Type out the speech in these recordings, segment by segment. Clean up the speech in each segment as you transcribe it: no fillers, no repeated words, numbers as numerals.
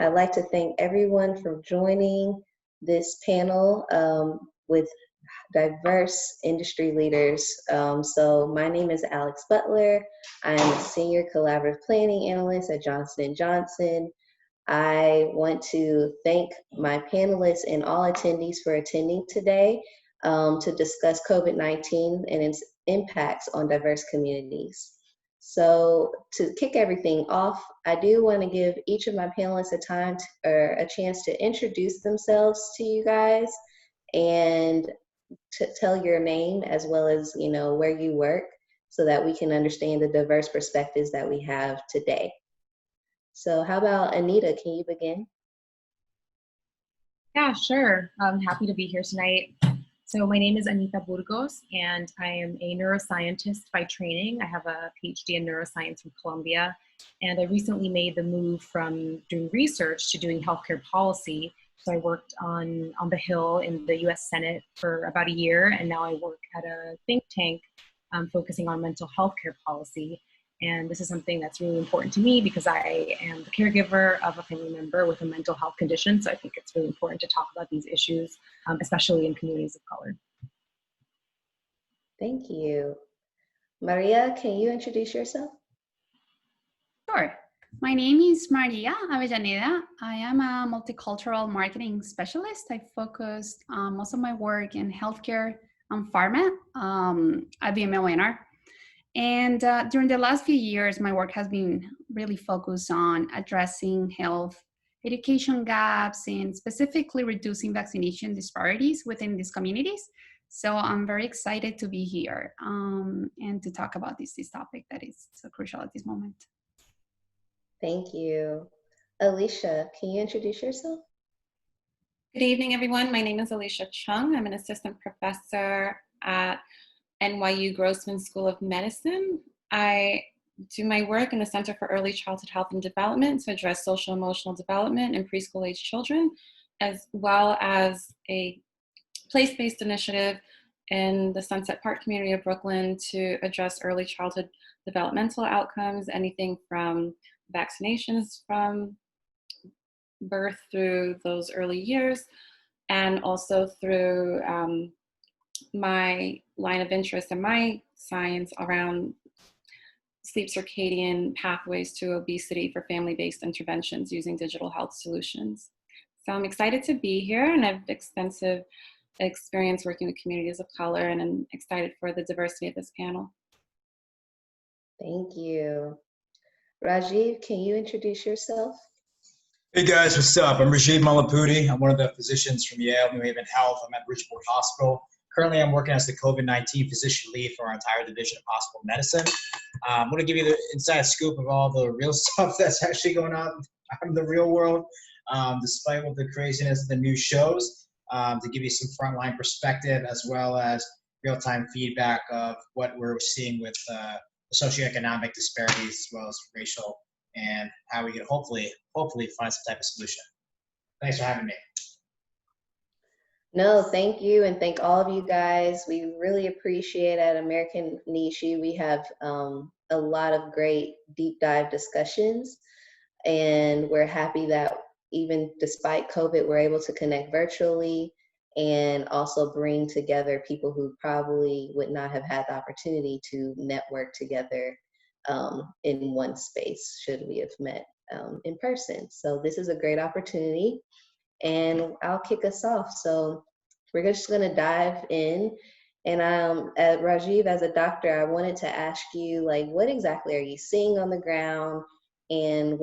I'd like to thank everyone for joining this panel with diverse industry leaders. So my name is Alex Butler. I'm a Senior Collaborative Planning Analyst at Johnson & Johnson. I want to thank my panelists and all attendees for attending today to discuss COVID-19 and its impacts on diverse communities. So to kick everything off, I do want to give each of my panelists a chance to introduce themselves to you guys and to tell your name as well as where you work so that we can understand the diverse perspectives that we have today. So how about Anita, can you begin? Yeah, sure. I'm happy to be here tonight. So my name is Anita Burgos, and I am a neuroscientist by training. I have a PhD in neuroscience from Columbia, and I recently made the move from doing research to doing healthcare policy. So I worked on the Hill in the US Senate for about a year, and now I work at a think tank focusing on mental health care policy. And this is something that's really important to me because I am the caregiver of a family member with a mental health condition. So I think it's really important to talk about these issues, especially in communities of color. Thank you. Maria, can you introduce yourself? Sure. My name is Maria Avellaneda. I am a multicultural marketing specialist. I focused most of my work in healthcare and pharma at BMO. And during the last few years, my work has been really focused on addressing health education gaps and specifically reducing vaccination disparities within these communities. So I'm very excited to be here and to talk about this topic that is so crucial at this moment. Thank you. Alicia, can you introduce yourself? Good evening, everyone. My name is Alicia Chung. I'm an assistant professor at NYU Grossman School of Medicine. I do my work in the Center for Early Childhood Health and Development to address social emotional development in preschool age children, as well as a place-based initiative in the Sunset Park community of Brooklyn to address early childhood developmental outcomes, anything from vaccinations from birth through those early years, and also through my line of interest and my science around sleep circadian pathways to obesity for family-based interventions using digital health solutions. So I'm excited to be here, and I have extensive experience working with communities of color, and I'm excited for the diversity of this panel. Thank you. Rajiv, can you introduce yourself? Hey guys, what's up? I'm Rajiv Malapudi. I'm one of the physicians from Yale New Haven Health. I'm at Bridgeport Hospital. Currently, I'm working as the COVID-19 physician lead for our entire division of hospital medicine. I'm going to give you the inside scoop of all the real stuff that's actually going on out in the real world, despite what the craziness of the news shows, to give you some frontline perspective as well as real-time feedback of what we're seeing with socioeconomic disparities as well as racial, and how we can hopefully find some type of solution. Thanks for having me. No, thank you, and thank all of you guys. We really appreciate at American Nishi. We have a lot of great deep dive discussions, and we're happy that even despite COVID, we're able to connect virtually and also bring together people who probably would not have had the opportunity to network together in one space should we have met in person. So this is a great opportunity. And I'll kick us off. So we're just going to dive in. And Rajiv, as a doctor, I wanted to ask you, like, what exactly are you seeing on the ground, and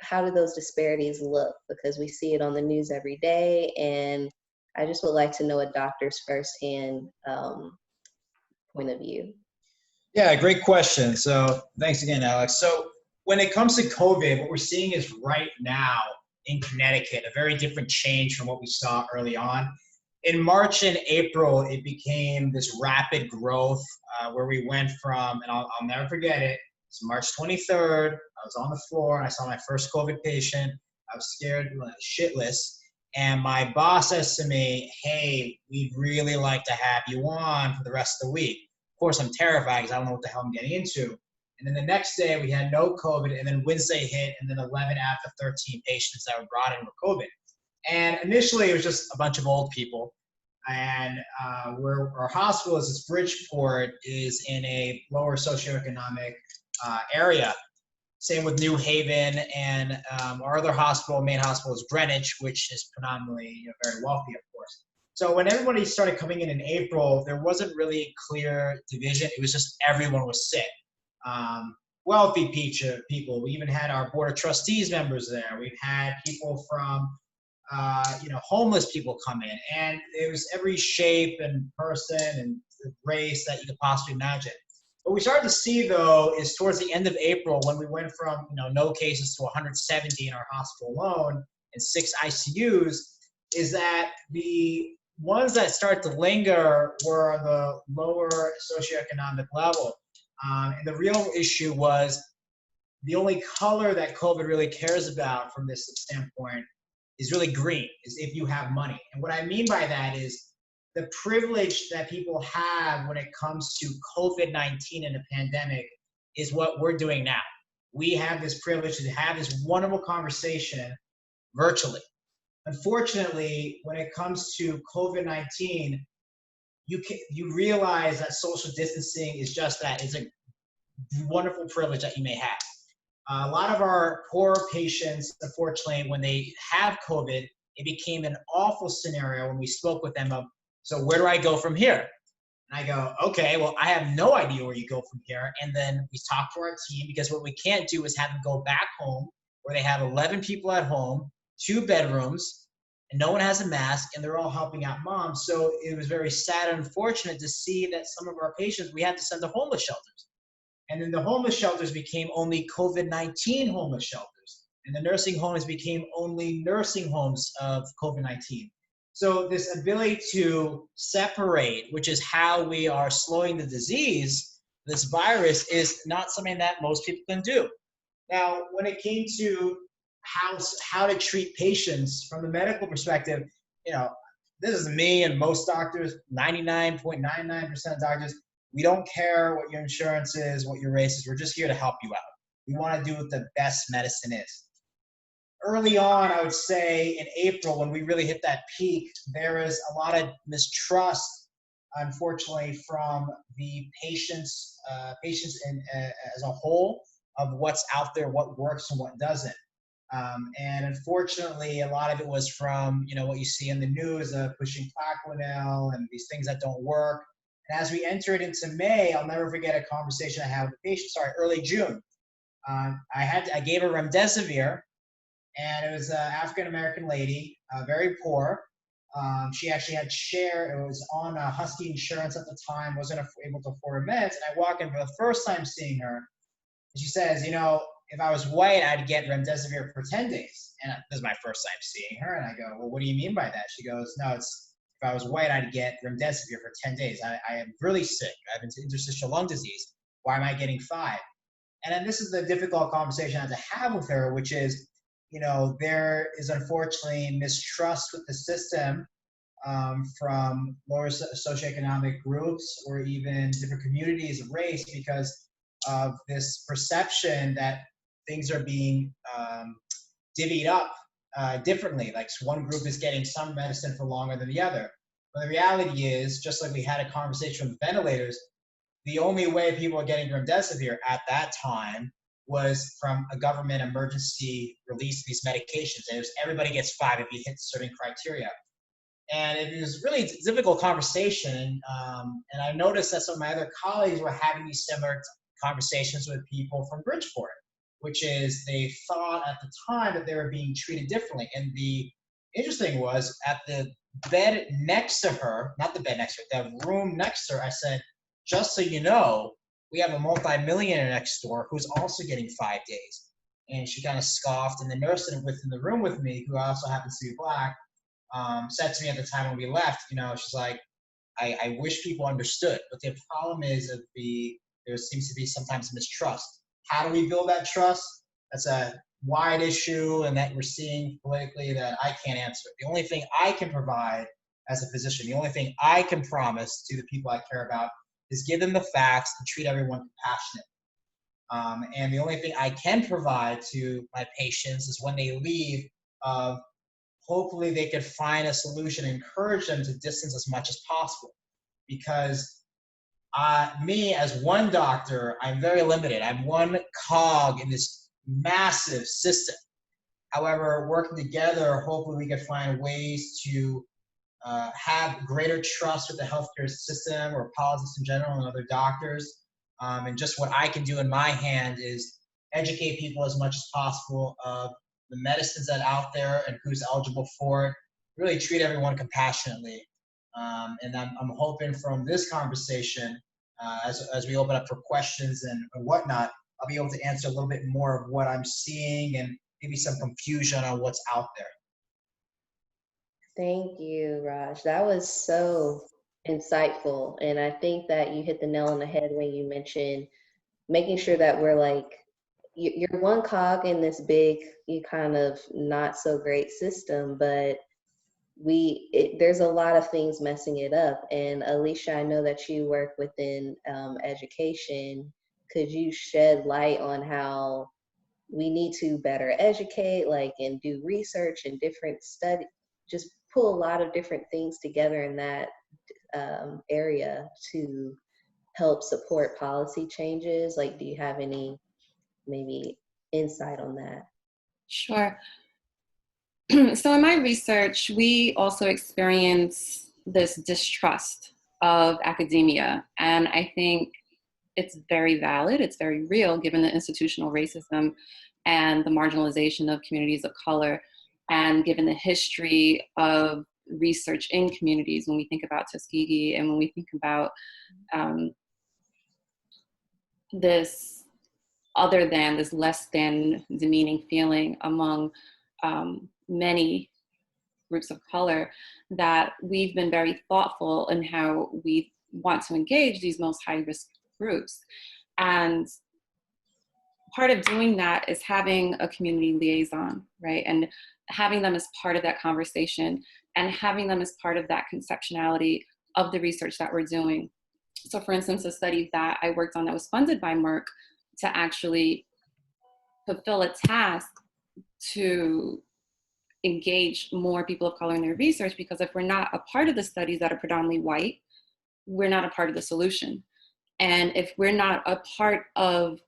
how do those disparities look? Because we see it on the news every day, and I just would like to know a doctor's firsthand point of view. Yeah, great question. So thanks again, Alex. So when it comes to COVID, what we're seeing is right now in Connecticut, a very different change from what we saw early on. In March and April, it became this rapid growth where we went from, and I'll never forget it, it's March 23rd, I was on the floor and I saw my first COVID patient. I was scared shitless. And my boss says to me, hey, we'd really like to have you on for the rest of the week. Of course, I'm terrified because I don't know what the hell I'm getting into. And then the next day we had no COVID, and then Wednesday hit, and then 11 out of 13 patients that were brought in with COVID. And initially it was just a bunch of old people. And where our hospital is, this Bridgeport, is in a lower socioeconomic area. Same with New Haven, and our other hospital, main hospital, is Greenwich, which is predominantly very wealthy, of course. So when everybody started coming in April, there wasn't really a clear division. It was just everyone was sick. Wealthy people. We even had our board of trustees members there. We've had people from homeless people come in, and it was every shape and person and race that you could possibly imagine. What we started to see, though, is towards the end of April, when we went from no cases to 170 in our hospital alone and 6 ICUs, is that the ones that start to linger were on the lower socioeconomic level. And the real issue was the only color that COVID really cares about from this standpoint is really green, is if you have money. And what I mean by that is the privilege that people have when it comes to COVID-19 and the pandemic is what we're doing now. We have this privilege to have this wonderful conversation virtually. Unfortunately, when it comes to COVID-19, you realize that social distancing is just that. It's a wonderful privilege that you may have. A lot of our poor patients, unfortunately, when they have COVID, it became an awful scenario when we spoke with them of, so where do I go from here? And I go, okay, well, I have no idea where you go from here. And then we talk to our team, because what we can't do is have them go back home where they have 11 people at home, 2 bedrooms, and no one has a mask, and they're all helping out mom. So it was very sad and unfortunate to see that some of our patients, we had to send to homeless shelters. And then the homeless shelters became only COVID-19 homeless shelters. And the nursing homes became only nursing homes of COVID-19. So this ability to separate, which is how we are slowing the disease, this virus, is not something that most people can do. Now, when it came to how to treat patients from the medical perspective, this is me and most doctors, 99.99% of doctors. We don't care what your insurance is, what your race is. We're just here to help you out. We want to do what the best medicine is. Early on, I would say in April, when we really hit that peak, there is a lot of mistrust, unfortunately, from the patients as a whole, of what's out there, what works and what doesn't. And unfortunately, a lot of it was from what you see in the news of pushing Plaquenil and these things that don't work. And as we entered into May, I'll never forget a conversation I had with a patient. Early June, I gave her remdesivir, and it was an African-American lady, very poor. She actually had it was on Husky insurance at the time, wasn't able to afford meds. And I walk in for the first time seeing her, and she says, if I was white, I'd get remdesivir for 10 days. And this is my first time seeing her. And I go, well, what do you mean by that? She goes, no, if I was white, I'd get remdesivir for 10 days. I am really sick. I have interstitial lung disease. Why am I getting 5? And then this is the difficult conversation I had to have with her, which is, there is unfortunately mistrust with the system from lower socioeconomic groups or even different communities of race, because of this perception that things are being divvied up differently. Like one group is getting some medicine for longer than the other. But the reality is, just like we had a conversation with ventilators, the only way people are getting remdesivir at that time was from a government emergency release of these medications. And it was everybody gets 5 if you hit certain criteria. And it was really a difficult conversation. And I noticed that some of my other colleagues were having these similar conversations with people from Bridgeport, which is they thought at the time that they were being treated differently. And the interesting was, at the bed next to her, not the bed next to her, the room next to her, I said, just so you know, we have a multimillionaire next door who's also getting 5 days. And she kind of scoffed. And the nurse in the room with me, who also happens to be Black, said to me at the time when we left, she's like, I wish people understood. But the problem is there seems to be sometimes mistrust. How do we build that trust? That's a wide issue, and that we're seeing politically that I can't answer. The only thing I can provide as a physician, the only thing I can promise to the people I care about, is give them the facts and treat everyone compassionate. And the only thing I can provide to my patients is when they leave, hopefully they could find a solution, encourage them to distance as much as possible. Because me as one doctor, I'm very limited. I'm one cog in this massive system. However, working together, hopefully we can find ways to have greater trust with the healthcare system or politics in general and other doctors. And just what I can do in my hand is educate people as much as possible of the medicines that are out there and who's eligible for it. Really treat everyone compassionately. And I'm hoping from this conversation, as we open up for questions and whatnot, I'll be able to answer a little bit more of what I'm seeing and maybe some confusion on what's out there. Thank you, Raj. That was so insightful. And I think that you hit the nail on the head when you mentioned making sure that we're like, you're one cog in this big, you kind of not so great system, but there's a lot of things messing it up. And Alicia, I know that you work within education. Could you shed light on how we need to better educate, like, and do research and different study, just pull a lot of different things together in that area to help support policy changes? Like, do you have any maybe insight on that? Sure. So in my research, we also experience this distrust of academia. And I think it's very valid, it's very real, given the institutional racism and the marginalization of communities of color, and given the history of research in communities when we think about Tuskegee and when we think about this other than, this less than demeaning feeling among many groups of color, that we've been very thoughtful in how we want to engage these most high-risk groups. And part of doing that is having a community liaison, right? And having them as part of that conversation and having them as part of that conceptuality of the research that we're doing. So for instance, a study that I worked on that was funded by Merck to actually fulfill a task to engage more people of color in their research, because if we're not a part of the studies that are predominantly white, we're not a part of the solution. And if we're not a part of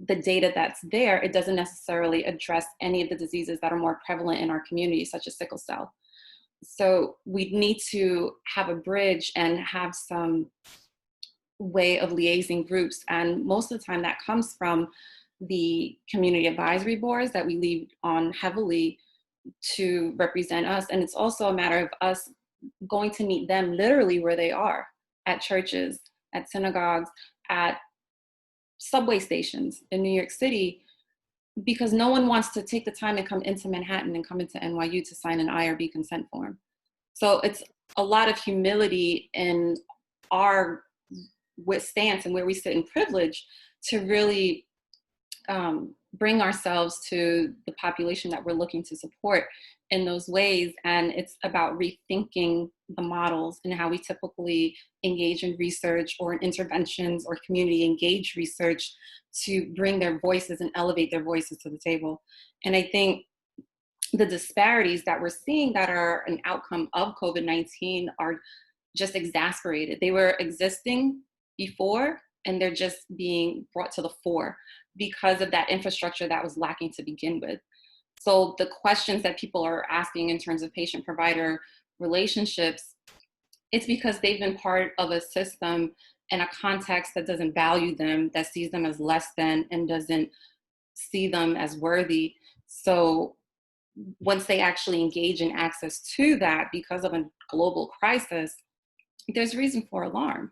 the data that's there, it doesn't necessarily address any of the diseases that are more prevalent in our community, such as sickle cell. So we need to have a bridge and have some way of liaising groups. And most of the time that comes from the community advisory boards that we lead on heavily to represent us. And it's also a matter of us going to meet them literally where they are, at churches, at synagogues, at subway stations in New York City, because no one wants to take the time and come into Manhattan and come into NYU to sign an IRB consent form. So it's a lot of humility in our stance and where we sit in privilege to really bring ourselves to the population that we're looking to support in those ways. And it's about rethinking the models and how we typically engage in research or in interventions or community engaged research to bring their voices and elevate their voices to the table. And I think the disparities that we're seeing that are an outcome of COVID-19 are just exasperated. They were existing before, and they're just being brought to the fore because of that infrastructure that was lacking to begin with. So the questions that people are asking in terms of patient-provider relationships, it's because they've been part of a system and a context that doesn't value them, that sees them as less than, and doesn't see them as worthy. So once they actually engage in access to that because of a global crisis, there's reason for alarm.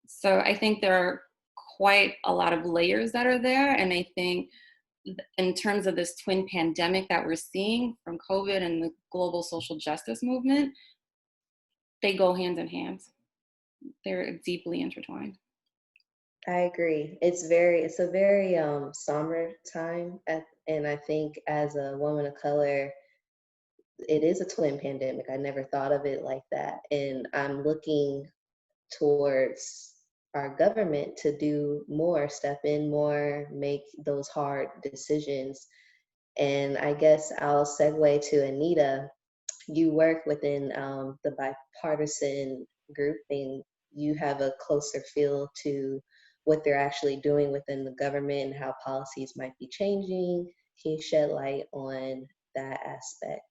So I think there are quite a lot of layers that are there. And I think in terms of this twin pandemic that we're seeing from COVID and the global social justice movement, they go hand in hand. They're deeply intertwined. I agree. It's a very somber time, and I think as a woman of color, it is a twin pandemic. I never thought of it like that, and I'm looking towards our government to do more, step in more, make those hard decisions. And I guess I'll segue to Anita. You work within the bipartisan group, and you have a closer feel to what they're actually doing within the government and how policies might be changing. Can you shed light on that aspect?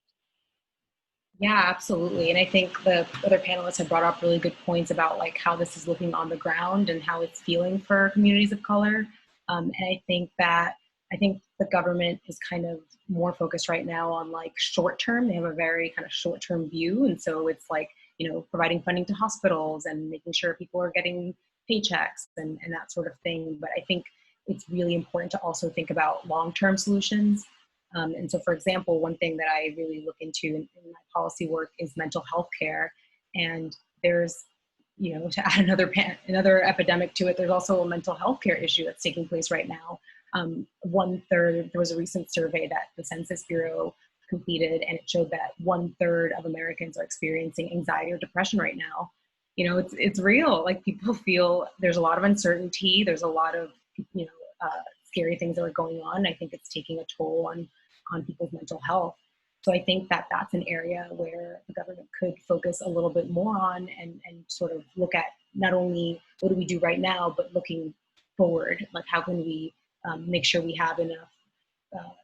Yeah, absolutely. And I think the other panelists have brought up really good points about like how this is looking on the ground and how it's feeling for communities of color. And I think the government is kind of more focused right now on like short term. They have a very kind of short term view. And so it's like, you know, providing funding to hospitals and making sure people are getting paychecks and that sort of thing. But I think it's really important to also think about long term solutions. And so, for example, one thing that I really look into in my policy work is mental health care. And there's, you know, to add another epidemic to it, there's also a mental health care issue that's taking place right now. 1/3, there was a recent survey that the Census Bureau completed, and it showed that 1/3 of Americans are experiencing anxiety or depression right now. You know, it's real. Like people feel there's a lot of uncertainty. There's a lot of, you know, scary things that are going on. I think it's taking a toll on people's mental health. So I think that that's an area where the government could focus a little bit more on and sort of look at not only what do we do right now, but looking forward, like how can we make sure we have enough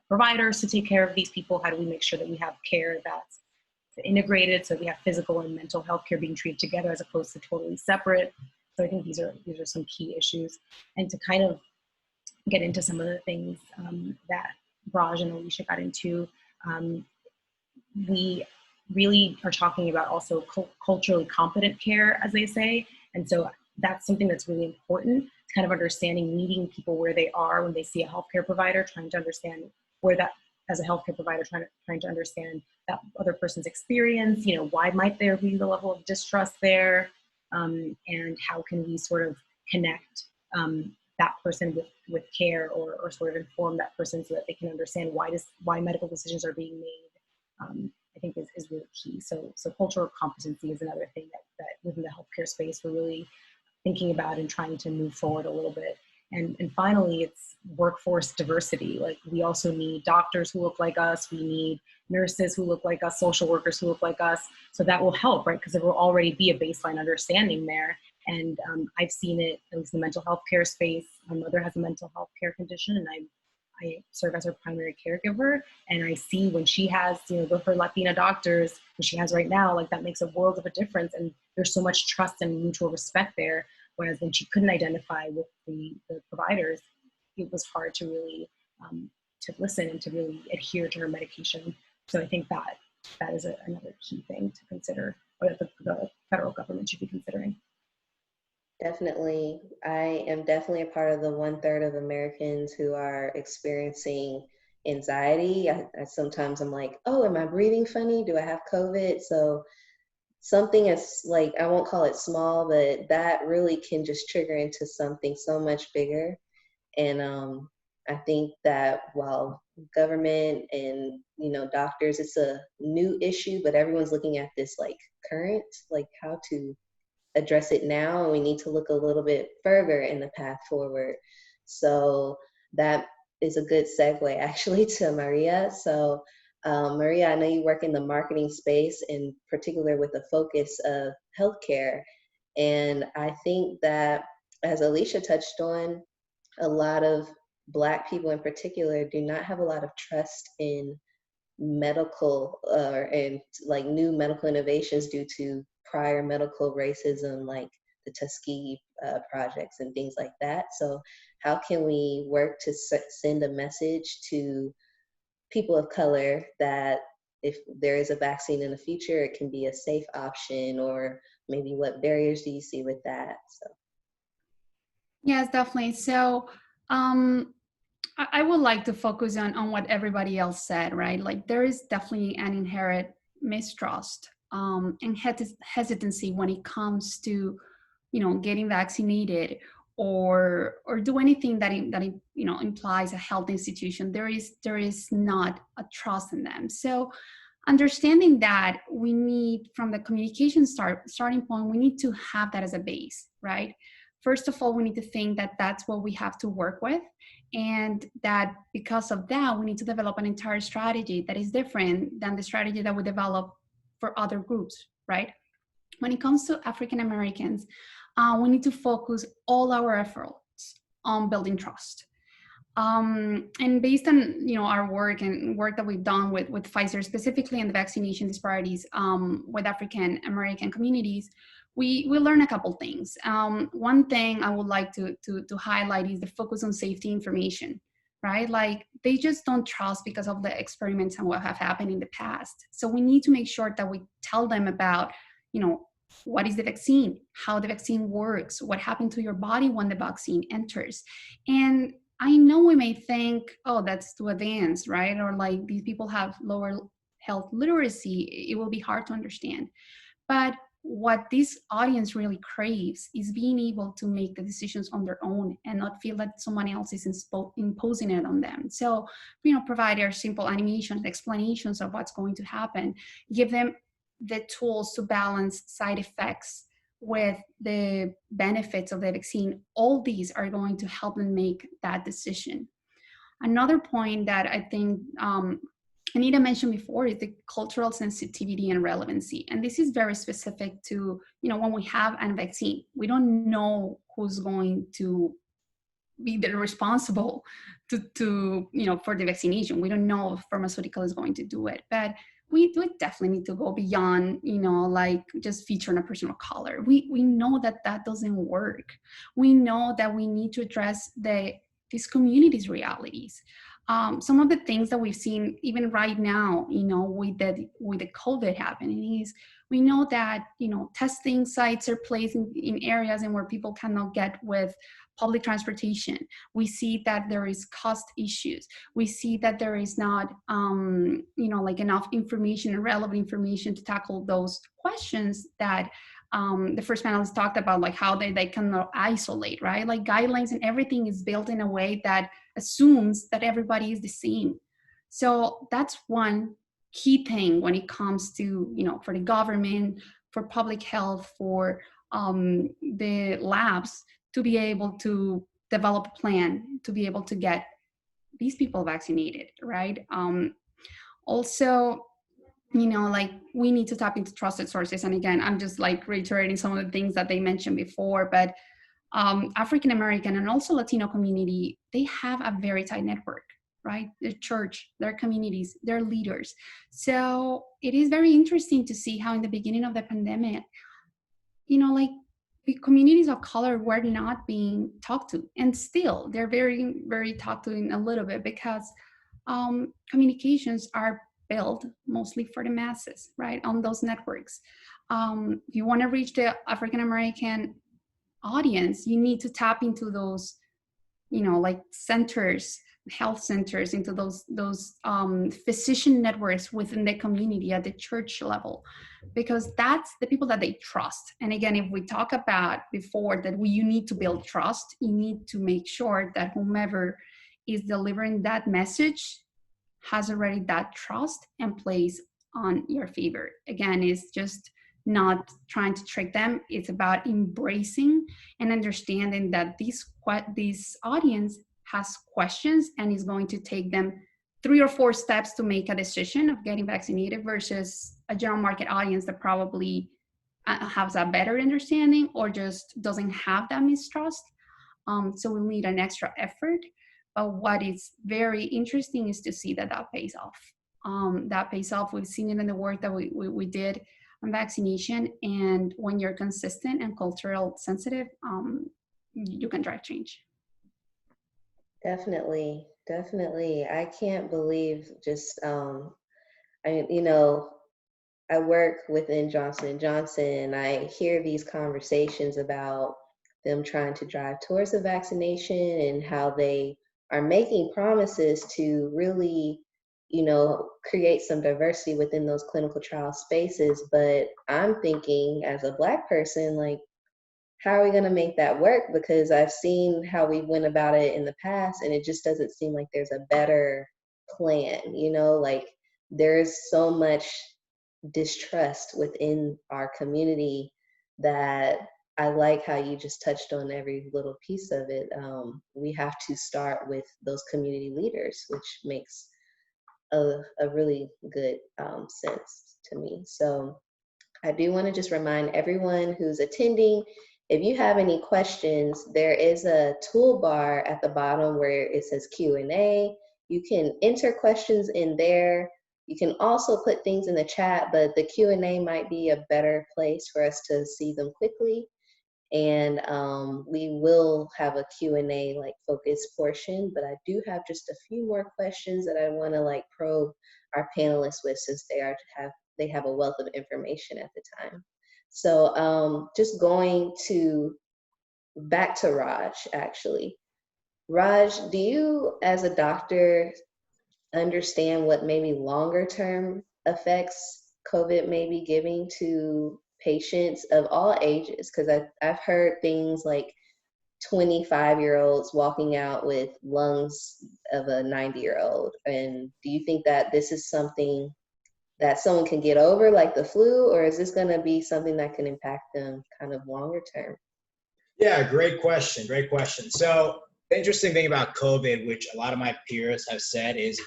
providers to take care of these people? How do we make sure that we have care that's integrated so we have physical and mental health care being treated together as opposed to totally separate? So I think these are some key issues. And to kind of get into some of the things that Raj and Alicia got into, we really are talking about also culturally competent care, as they say. And so that's something that's really important, kind of understanding, meeting people where they are when they see a healthcare provider, trying to understand where that, as a healthcare provider, trying to understand that other person's experience, you know, why might there be the level of distrust there, and how can we sort of connect that person with care or sort of inform that person so that they can understand why medical decisions are being made, I think is really key. So cultural competency is another thing that within the healthcare space we're really thinking about and trying to move forward a little bit. And finally, it's workforce diversity. Like we also need doctors who look like us. We need nurses who look like us, social workers who look like us. So that will help, right? Because there will already be a baseline understanding there. And I've seen it, at least in the mental health care space. My mother has a mental health care condition, and I serve as her primary caregiver. And I see when she has, you know, her Latina doctors, which she has right now, like that makes a world of a difference. And there's so much trust and mutual respect there. Whereas when she couldn't identify with the providers, it was hard to really to listen and to really adhere to her medication. So I think that is another key thing to consider, or that the federal government should be considering. Definitely. I am definitely a part of the 1/3 of Americans who are experiencing anxiety. I sometimes I'm like, oh, am I breathing funny? Do I have COVID? So something as like, I won't call it small, but that really can just trigger into something so much bigger. And I think that while government and, you know, doctors, it's a new issue, but everyone's looking at this like current, like how to address it now, and we need to look a little bit further in the path forward. So that is a good segue actually to Maria. So Maria, I know you work in the marketing space, in particular with the focus of healthcare. And I think that, as Alicia touched on, a lot of Black people in particular do not have a lot of trust in medical and like new medical innovations due to prior medical racism, like the Tuskegee projects and things like that. So how can we work to send a message to people of color that if there is a vaccine in the future, it can be a safe option? Or maybe what barriers do you see with that? So Yes, definitely. So I would like to focus on what everybody else said, right? Like there is definitely an inherent mistrust and hesitancy when it comes to, you know, getting vaccinated or do anything that you know, implies a health institution. There is not a trust in them. So understanding that, we need, from the communication starting point, we need to have that as a base, right? first of all, we need to think that that's what we have to work with, and that because of that, we need to develop an entire strategy that is different than the strategy that we develop for other groups, right? When it comes to African Americans, we need to focus all our efforts on building trust. And based on our work and work that we've done with Pfizer, specifically in the vaccination disparities with African American communities, we learn a couple things. One thing I would like to highlight is the focus on safety information, right? Like they just don't trust because of the experiments and what have happened in the past. So we need to make sure that we tell them about, what is the vaccine, how the vaccine works, what happened to your body when the vaccine enters. And I know we may think, oh, that's too advanced, right? Or like these people have lower health literacy, it will be hard to understand. But what this audience really craves is being able to make the decisions on their own and not feel that someone else is imposing it on them. So, provide their simple animations, explanations of what's going to happen, give them the tools to balance side effects with the benefits of the vaccine. All these are going to help them make that decision. Another point that I think Anita mentioned before is the cultural sensitivity and relevancy. And this is very specific to, when we have a vaccine, we don't know who's going to be the responsible to for the vaccination. We don't know if pharmaceutical is going to do it, but we definitely need to go beyond, like just featuring a person of color. We know that doesn't work. We know that we need to address these communities' realities. Some of the things that we've seen even right now, with the COVID happening is we know that, testing sites are placed in areas and where people cannot get with public transportation. We see that there is cost issues. We see that there is not, like enough information and relevant information to tackle those questions that the first panelist talked about, like how they cannot isolate, right? Like guidelines and everything is built in a way that assumes that everybody is the same. So that's one key thing when it comes to, for the government, for public health, for the labs to be able to develop a plan to be able to get these people vaccinated, right? Also, like we need to tap into trusted sources. And again, I'm just like reiterating some of the things that they mentioned before, but African American and also Latino community, they have a very tight network, right? Their church, their communities, their leaders. So it is very interesting to see how in the beginning of the pandemic, like the communities of color were not being talked to, and still they're very, very talked to in a little bit because communications are built mostly for the masses, right? On those networks. If you want to reach the African American audience, you need to tap into those, like centers, health centers, into those physician networks within the community at the church level, because that's the people that they trust. And again, if we talk about before that you need to build trust, you need to make sure that whomever is delivering that message has already that trust and plays on your favor. Again, it's just not trying to trick them. It's about embracing and understanding that this audience has questions and is going to take them 3 or 4 steps to make a decision of getting vaccinated versus a general market audience that probably has a better understanding or just doesn't have that mistrust. So we'll need an extra effort. But what is very interesting is to see that pays off. That pays off. We've seen it in the work that we did on vaccination. And when you're consistent and cultural sensitive, you can drive change. Definitely. I can't believe just, I work within Johnson & Johnson, and I hear these conversations about them trying to drive towards the vaccination and how they are making promises to really, create some diversity within those clinical trial spaces. But I'm thinking as a Black person, like, how are we going to make that work? Because I've seen how we went about it in the past, and it just doesn't seem like there's a better plan, like there's so much distrust within our community that I like how you just touched on every little piece of it. We have to start with those community leaders, which makes a really good sense to me. So I do want to just remind everyone who's attending, if you have any questions, there is a toolbar at the bottom where it says Q&A. You can enter questions in there. You can also put things in the chat, but the Q&A might be a better place for us to see them quickly. And we will have a Q&A like focus portion, but I do have just a few more questions that I want to like probe our panelists with, since they have a wealth of information at the time. So just going to back to Raj, actually. Raj, do you as a doctor understand what maybe longer term effects COVID may be giving to patients of all ages? Because I've heard things like 25-year-olds walking out with lungs of a 90-year-old. And do you think that this is something that someone can get over, like the flu, or is this going to be something that can impact them kind of longer term? Yeah, great question. Great question. So the interesting thing about COVID, which a lot of my peers have said, is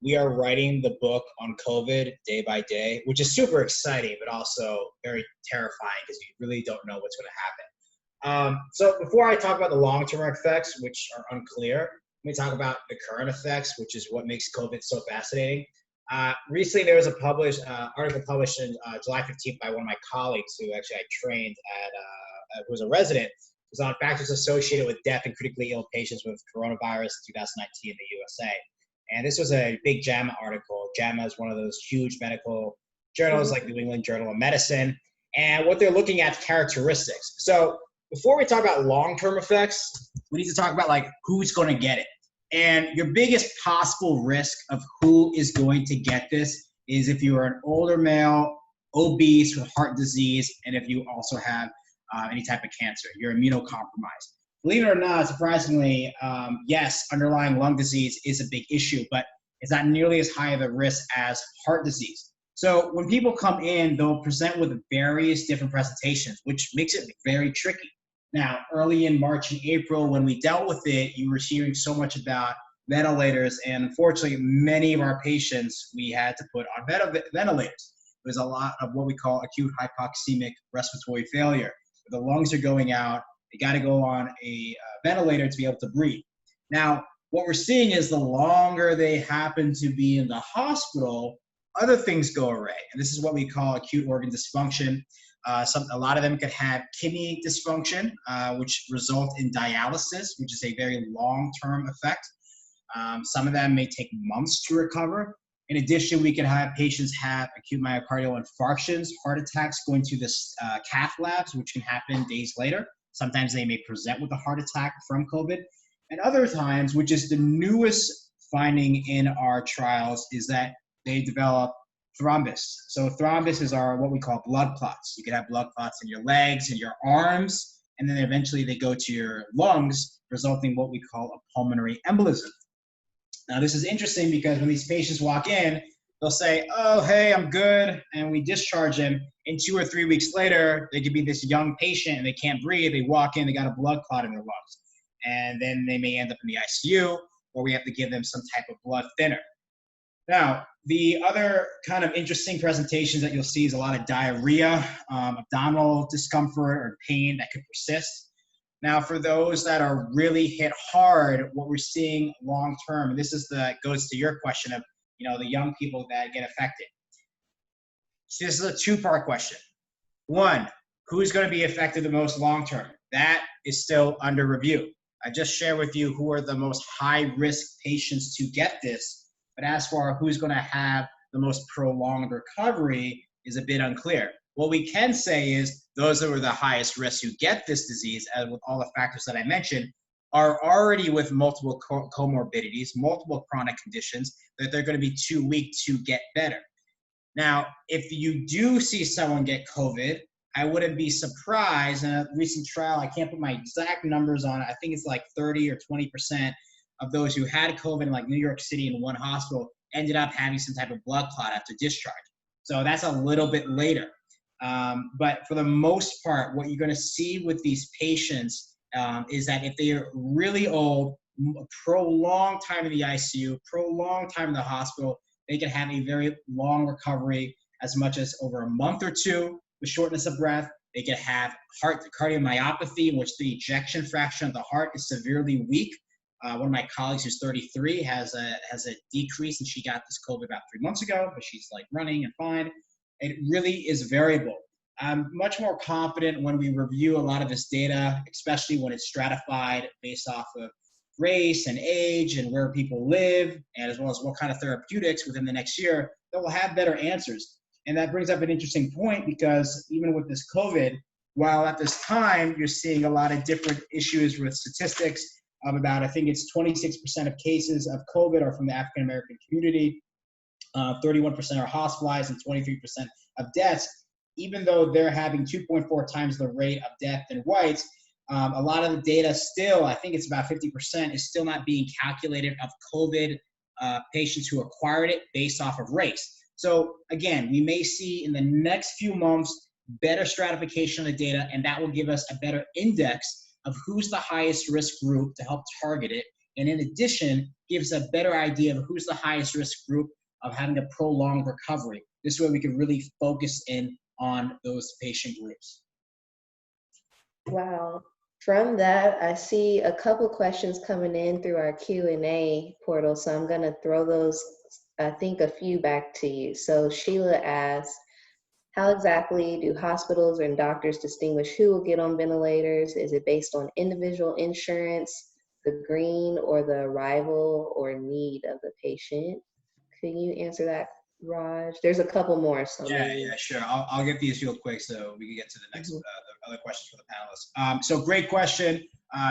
we are writing the book on COVID day by day, which is super exciting, but also very terrifying because you really don't know what's going to happen. So before I talk about the long-term effects, which are unclear, let me talk about the current effects, which is what makes COVID so fascinating. Recently, there was a article published in July 15th by one of my colleagues who actually I trained at, who was a resident. It was on factors associated with death in critically ill patients with coronavirus in 2019 in the USA. And this was a big JAMA article. JAMA is one of those huge medical journals like New England Journal of Medicine. And what they're looking at characteristics. So before we talk about long-term effects, we need to talk about like who's going to get it. And your biggest possible risk of who is going to get this is if you are an older male, obese with heart disease, and if you also have any type of cancer, you're immunocompromised. Believe it or not, surprisingly, yes, underlying lung disease is a big issue, but it's not nearly as high of a risk as heart disease. So when people come in, they'll present with various different presentations, which makes it very tricky. Now, early in March and April, when we dealt with it, you were hearing so much about ventilators, and unfortunately, many of our patients we had to put on ventilators. There's a lot of what we call acute hypoxemic respiratory failure. The lungs are going out, they got to go on a ventilator to be able to breathe. Now, what we're seeing is the longer they happen to be in the hospital, other things go awry. And this is what we call acute organ dysfunction. A lot of them could have kidney dysfunction, which result in dialysis, which is a very long-term effect. Some of them may take months to recover. In addition, we can have patients have acute myocardial infarctions, heart attacks going to the cath labs, which can happen days later. Sometimes they may present with a heart attack from COVID. And other times, which is the newest finding in our trials, is that they develop thrombus. So thrombus is what we call blood clots. You can have blood clots in your legs and your arms, and then eventually they go to your lungs, resulting in what we call a pulmonary embolism. Now, this is interesting because when these patients walk in, they'll say, oh, hey, I'm good, and we discharge them. And 2 or 3 weeks later, they could be this young patient and they can't breathe. They walk in, they got a blood clot in their lungs. And then they may end up in the ICU, or we have to give them some type of blood thinner. Now, the other kind of interesting presentations that you'll see is a lot of diarrhea, abdominal discomfort or pain that could persist. Now, for those that are really hit hard, what we're seeing long term, and this is goes to your question of, the young people that get affected. So this is a two-part question. One, who's going to be affected the most long term? That is still under review. I just shared with you who are the most high-risk patients to get this, but as for who's going to have the most prolonged recovery is a bit unclear. What we can say is those that were the highest risk who get this disease, as with all the factors that I mentioned, are already with multiple comorbidities, multiple chronic conditions, that they're going to be too weak to get better. Now, if you do see someone get COVID, I wouldn't be surprised. In a recent trial, I can't put my exact numbers on it. I think it's like 30 or 20% of those who had COVID in like New York City in one hospital ended up having some type of blood clot after discharge. So that's a little bit later. But for the most part, what you're going to see with these patients is that if they are really old, prolonged time in the ICU, prolonged time in the hospital, they can have a very long recovery, as much as over a month or two with shortness of breath. They can have heart cardiomyopathy, in which the ejection fraction of the heart is severely weak. One of my colleagues who's 33 has a decrease, and she got this COVID about 3 months ago, but she's like running and fine. It really is variable. I'm much more confident when we review a lot of this data, especially when it's stratified based off of race and age and where people live, and as well as what kind of therapeutics within the next year, that will have better answers. And that brings up an interesting point, because even with this COVID, while at this time you're seeing a lot of different issues with statistics of about, I think it's 26% of cases of COVID are from the African American community, 31% are hospitalized, and 23% of deaths. Even though they're having 2.4 times the rate of death than whites, a lot of the data still, I think it's about 50%, is still not being calculated of COVID patients who acquired it based off of race. So again, we may see in the next few months better stratification of the data, and that will give us a better index of who's the highest risk group to help target it. And in addition, gives a better idea of who's the highest risk group of having a prolonged recovery. This way we can really focus in on those patient groups. Wow. From that, I see a couple questions coming in through our Q&A portal, so I'm going to throw those, I think, a few back to you. So Sheila asks, how exactly do hospitals and doctors distinguish who will get on ventilators? Is it based on individual insurance, the green, or the arrival or need of the patient? Can you answer that, Raj? There's a couple more. So Yeah, sure. I'll get these real quick so we can get to the next the other questions for the panelists. So great question.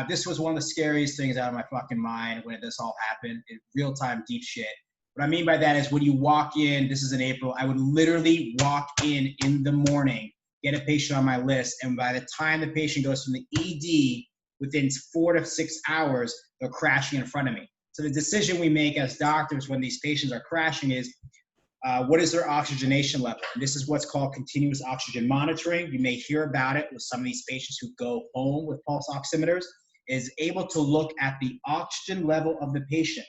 This was one of the scariest things out of my fucking mind when this all happened. In real time, deep shit. What I mean by that is when you walk in, this is in April, I would literally walk in the morning, get a patient on my list, and by the time the patient goes from the ED, within 4 to 6 hours, they're crashing in front of me. So the decision we make as doctors when these patients are crashing is, what is their oxygenation level? And this is what's called continuous oxygen monitoring. You may hear about it with some of these patients who go home with pulse oximeters, is able to look at the oxygen level of the patient.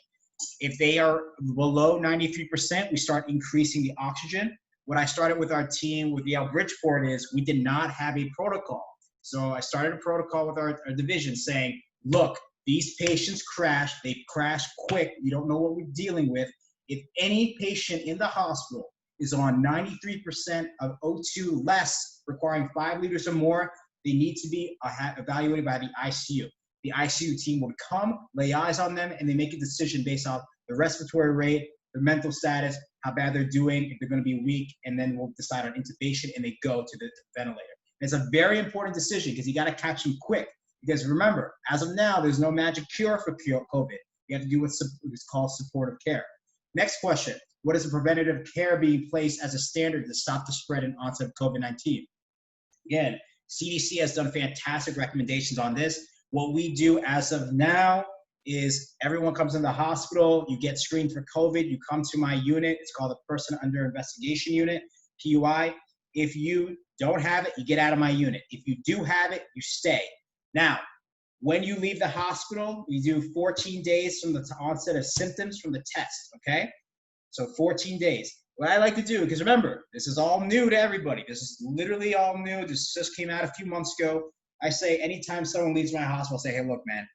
If they are below 93%, we start increasing the oxygen. What I started with our team with Yale Bridgeport is we did not have a protocol. So I started a protocol with our division saying, look, these patients crash, they crash quick, you don't know what we're dealing with. If any patient in the hospital is on 93% of O2 less, requiring 5 liters or more, they need to be evaluated by the ICU. The ICU team would come, lay eyes on them, and they make a decision based off the respiratory rate, their mental status, how bad they're doing, if they're going to be weak, and then we'll decide on intubation, and they go to the ventilator. And it's a very important decision because you got to catch them quick. Because remember, as of now, there's no magic cure for COVID. You have to do what's called supportive care. Next question, what is the preventative care being placed as a standard to stop the spread and onset of COVID-19? Again, CDC has done fantastic recommendations on this. What we do as of now is everyone comes in the hospital, you get screened for COVID, you come to my unit, it's called the Person Under Investigation Unit, PUI. If you don't have it, you get out of my unit. If you do have it, you stay. Now, when you leave the hospital, you do 14 days from the onset of symptoms from the test, okay? So 14 days. What I like to do, because remember, this is all new to everybody. This is literally all new. This just came out a few months ago. I say anytime someone leaves my hospital, I say, hey, look, man,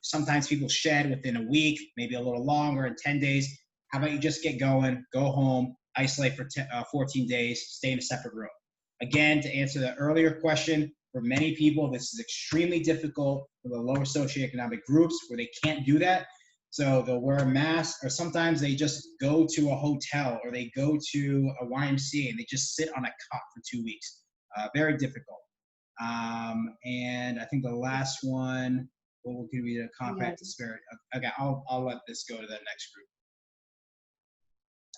sometimes people shed within a week, maybe a little longer, in 10 days. How about you just get going, go home, isolate for 14 days, stay in a separate room. Again, to answer the earlier question, for many people, this is extremely difficult for the lower socioeconomic groups where they can't do that. So they'll wear a mask, or sometimes they just go to a hotel or they go to a YMCA and they just sit on a cot for 2 weeks. Very difficult. And I think the last one, what could be the compact disparity? Okay, I'll let this go to the next group.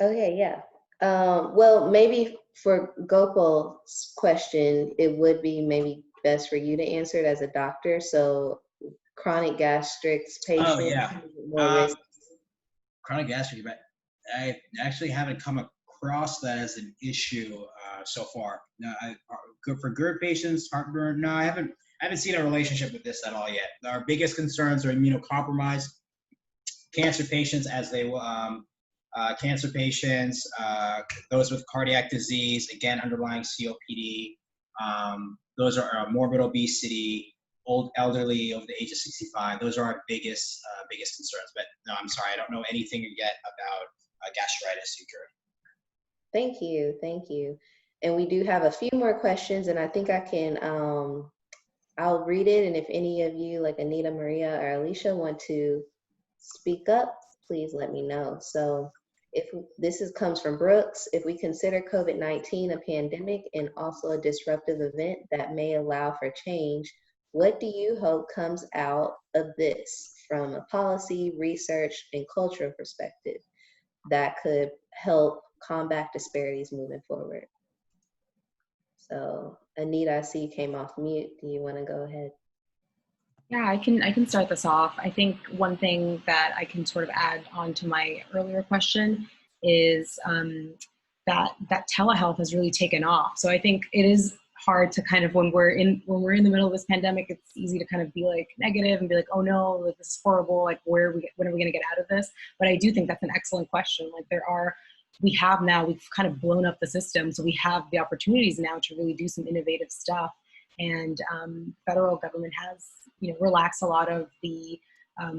Okay, yeah. Well, maybe for Gopal's question, it would be maybe best for you to answer it as a doctor. So chronic gastrics patients. Oh, yeah. Chronic gastric, but I actually haven't come across that as an issue so far. No, good for GERD patients, heartburn. No, I haven't seen a relationship with this at all yet. Our biggest concerns are immunocompromised cancer patients, cancer patients, those with cardiac disease, again, underlying COPD. Those are morbid obesity, old elderly over the age of 65. Those are our biggest concerns. But no, I'm sorry, I don't know anything yet about gastritis and GERD. Thank you, thank you. And we do have a few more questions, and I think I can, I'll read it, and if any of you, like Anita, Maria, or Alicia, want to speak up, please let me know. So if comes from Brooks, if we consider COVID-19 a pandemic and also a disruptive event that may allow for change, what do you hope comes out of this from a policy, research, and cultural perspective that could help combat disparities moving forward? So Anita, I see you came off mute. Do you want to go ahead? Yeah, I can start this off. I think one thing that I can sort of add on to my earlier question is that telehealth has really taken off. So I think it is hard to kind of, when we're in the middle of this pandemic, it's easy to kind of be like negative and be like, oh no, like, this is horrible. Like, when are we going to get out of this? But I do think that's an excellent question. Like, we've kind of blown up the system. So we have the opportunities now to really do some innovative stuff. And federal government has, relaxed a lot of the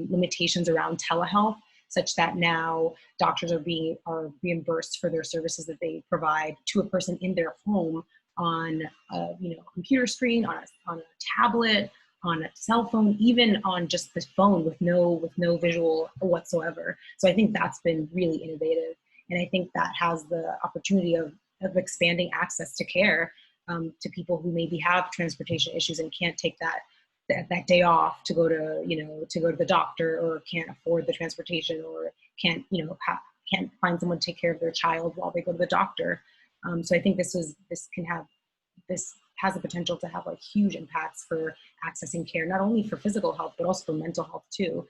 limitations around telehealth, such that now doctors are reimbursed for their services that they provide to a person in their home on a computer screen, on a tablet, on a cell phone, even on just the phone with no visual whatsoever. So I think that's been really innovative, and I think that has the opportunity of expanding access to care to people who maybe have transportation issues and can't take that day off to go to the doctor, or can't afford the transportation, or can't find someone to take care of their child while they go to the doctor. So I think this has the potential to have like huge impacts for accessing care, not only for physical health, but also for mental health too,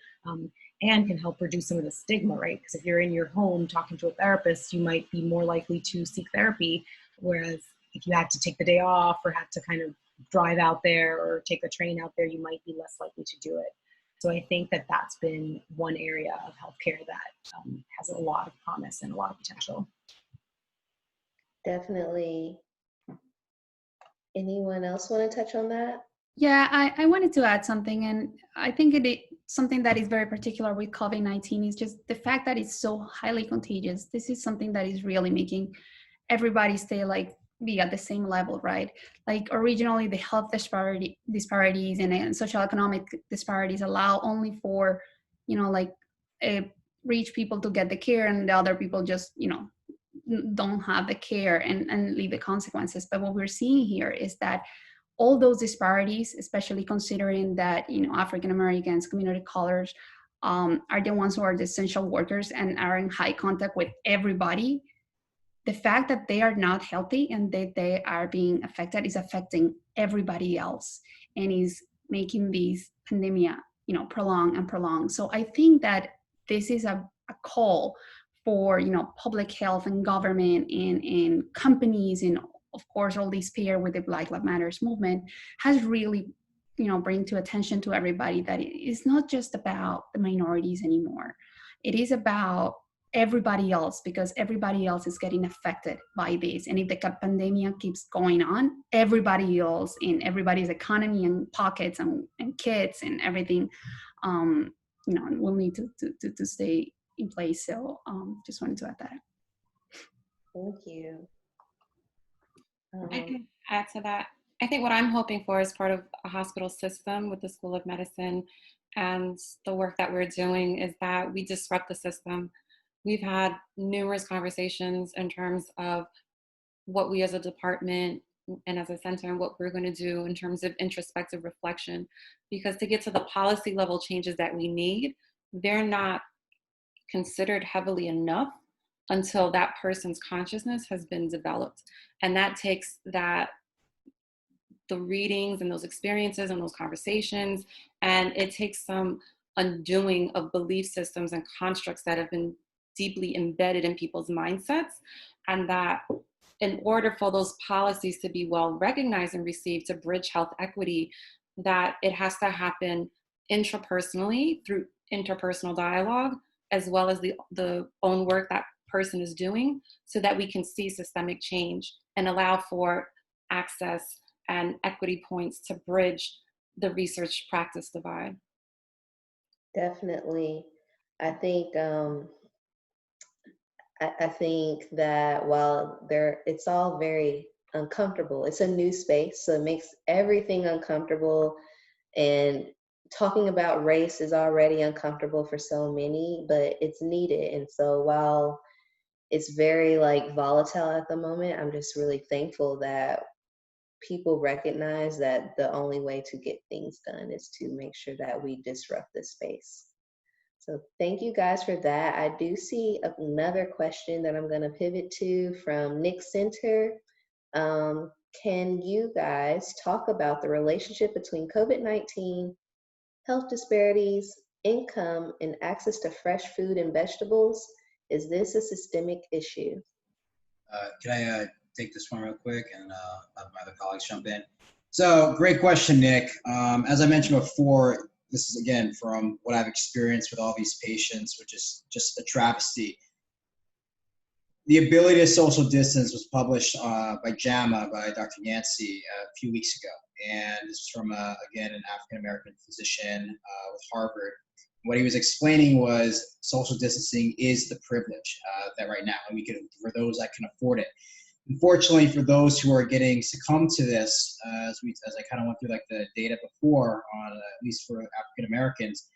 and can help reduce some of the stigma, right? Because if you're in your home talking to a therapist, you might be more likely to seek therapy, whereas if you had to take the day off or had to kind of drive out there or take a train out there, you might be less likely to do it. So I think that that's been one area of healthcare that has a lot of promise and a lot of potential. Definitely. Anyone else want to touch on that? Yeah, I wanted to add something, and I think something that is very particular with COVID-19 is just the fact that it's so highly contagious. This is something that is really making everybody be at the same level, right? Like, originally the health disparities and social economic disparities allow only for, rich people to get the care, and the other people just, don't have the care and leave the consequences. But what we're seeing here is that all those disparities, especially considering that, African Americans, community colors, are the ones who are the essential workers and are in high contact with everybody. The fact that they are not healthy and that they are being affected is affecting everybody else, and is making this pandemic, prolong and prolong. So I think that this is a call for, public health and government and companies, and of course all these pair with the Black Lives Matters movement has really, bring to attention to everybody that it's not just about the minorities anymore. It is about everybody else, because everybody else is getting affected by this. And if the pandemic keeps going on, everybody else in everybody's economy and pockets and kids and everything, will need to stay in place. So just wanted to add that. Thank you. I can add to that. I think what I'm hoping for as part of a hospital system with the School of Medicine and the work that we're doing is that we disrupt the system. We've had numerous conversations in terms of what we as a department and as a center and what we're going to do in terms of introspective reflection. Because to get to the policy level changes that we need, they're not considered heavily enough until that person's consciousness has been developed. And that takes the readings and those experiences and those conversations, and it takes some undoing of belief systems and constructs that have been deeply embedded in people's mindsets, and that in order for those policies to be well recognized and received to bridge health equity, that it has to happen intrapersonally through interpersonal dialogue, as well as the own work that person is doing, so that we can see systemic change and allow for access and equity points to bridge the research practice divide. Definitely. I think I think that while it's all very uncomfortable. It's a new space, so it makes everything uncomfortable. And talking about race is already uncomfortable for so many, but it's needed. And so while it's very like volatile at the moment, I'm just really thankful that people recognize that the only way to get things done is to make sure that we disrupt this space. So thank you guys for that. I do see another question that I'm going to pivot to from Nick Center. Can you guys talk about the relationship between COVID-19, health disparities, income, and access to fresh food and vegetables? Is this a systemic issue? Can I take this one real quick and have my other colleagues jump in? So great question, Nick. As I mentioned before, this is again from what I've experienced with all these patients, which is just a travesty. The ability to social distance was published by JAMA, by Dr. Yancey, a few weeks ago. And this is from, again, an African-American physician with Harvard. What he was explaining was social distancing is the privilege that right now, and we can, for those that can afford it. Unfortunately, for those who are getting succumbed to this, as I kind of went through like the data before, on at least for African Americans,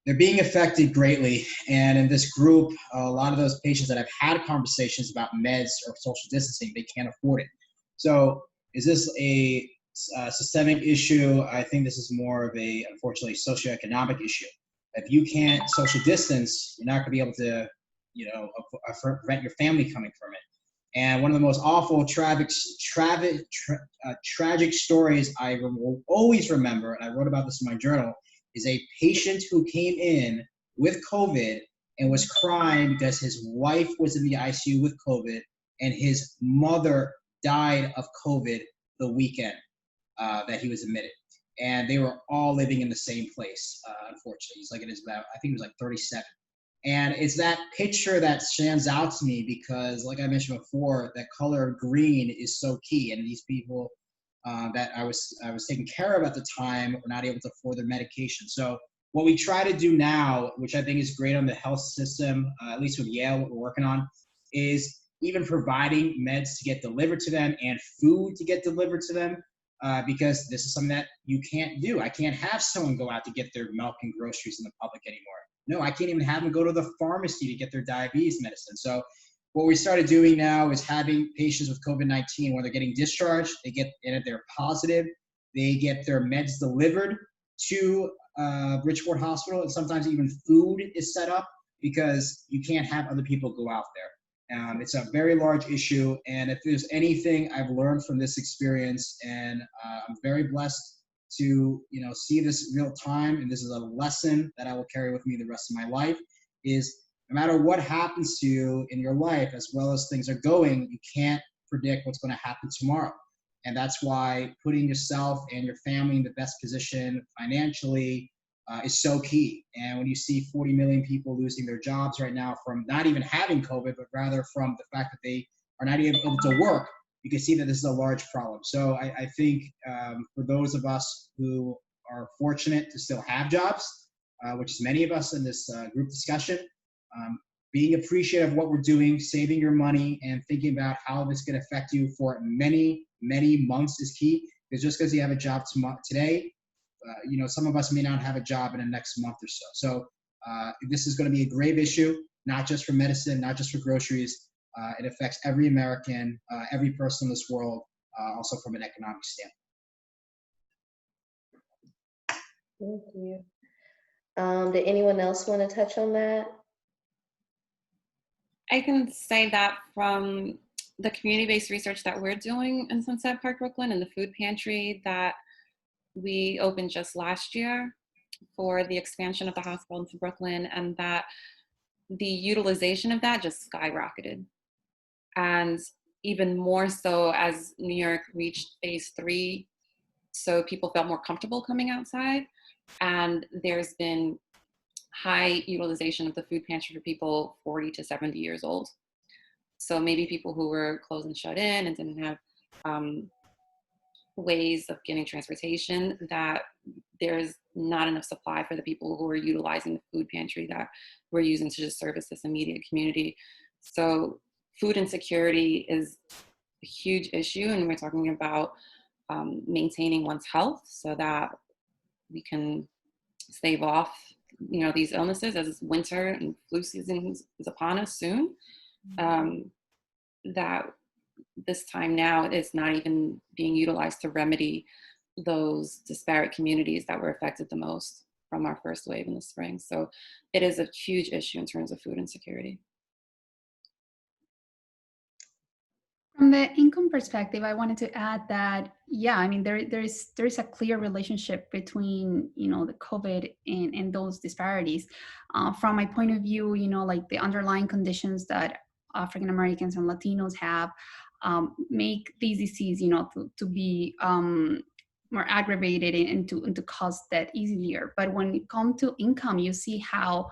they're being affected greatly. And in this group, a lot of those patients that have had conversations about meds or social distancing, they can't afford it. So, is this a systemic issue? I think this is more of a, unfortunately, socioeconomic issue. If you can't social distance, you're not going to be able to, prevent your family coming from it. And one of the most awful, tragic stories I will always remember, and I wrote about this in my journal, is a patient who came in with COVID and was crying because his wife was in the ICU with COVID and his mother died of COVID the weekend that he was admitted. And they were all living in the same place, unfortunately. He's like, it is about, I think he was like 37. And it's that picture that stands out to me because, like I mentioned before, that color green is so key. And these people that I was taking care of at the time were not able to afford their medication. So what we try to do now, which I think is great on the health system, at least with Yale, what we're working on, is even providing meds to get delivered to them and food to get delivered to them. Because this is something that you can't do. I can't have someone go out to get their milk and groceries in the public anymore. No, I can't even have them go to the pharmacy to get their diabetes medicine. So what we started doing now is having patients with COVID-19, when they're getting discharged, and if they're positive, they get their meds delivered to Bridgeport Hospital, and sometimes even food is set up because you can't have other people go out there. It's a very large issue, and if there's anything I've learned from this experience, and I'm very blessed to see this real time, and this is a lesson that I will carry with me the rest of my life, is no matter what happens to you in your life, as well as things are going, you can't predict what's going to happen tomorrow. And that's why putting yourself and your family in the best position financially is so key. And when you see 40 million people losing their jobs right now from not even having COVID, but rather from the fact that they are not able to work, you can see that this is a large problem. So I think for those of us who are fortunate to still have jobs, which is many of us in this group discussion, being appreciative of what we're doing, saving your money, and thinking about how this can affect you for many, many months is key. Because just because you have a job today, some of us may not have a job in the next month or so. So this is going to be a grave issue, not just for medicine, not just for groceries. It affects every American, every person in this world, also from an economic standpoint. Thank you. Did anyone else want to touch on that? I can say that from the community-based research that we're doing in Sunset Park, Brooklyn, and the food pantry that we opened just last year for the expansion of the hospital into Brooklyn, and that the utilization of that just skyrocketed. And even more so as New York reached phase 3. So people felt more comfortable coming outside. And there's been high utilization of the food pantry for people 40 to 70 years old. So maybe people who were closed and shut in and didn't have ways of getting transportation, that there's not enough supply for the people who are utilizing the food pantry that we're using to just service this immediate community. So food insecurity is a huge issue, and we're talking about maintaining one's health so that we can stave off, these illnesses as winter and flu season is upon us soon. That this time now is not even being utilized to remedy those disparate communities that were affected the most from our first wave in the spring. So it is a huge issue in terms of food insecurity. From the income perspective, I wanted to add that, yeah, I mean, there's a clear relationship between, the COVID and those disparities. From my point of view, like the underlying conditions that African Americans and Latinos have make these disease, to be more aggravated and to cause that easier. But when it comes to income, you see how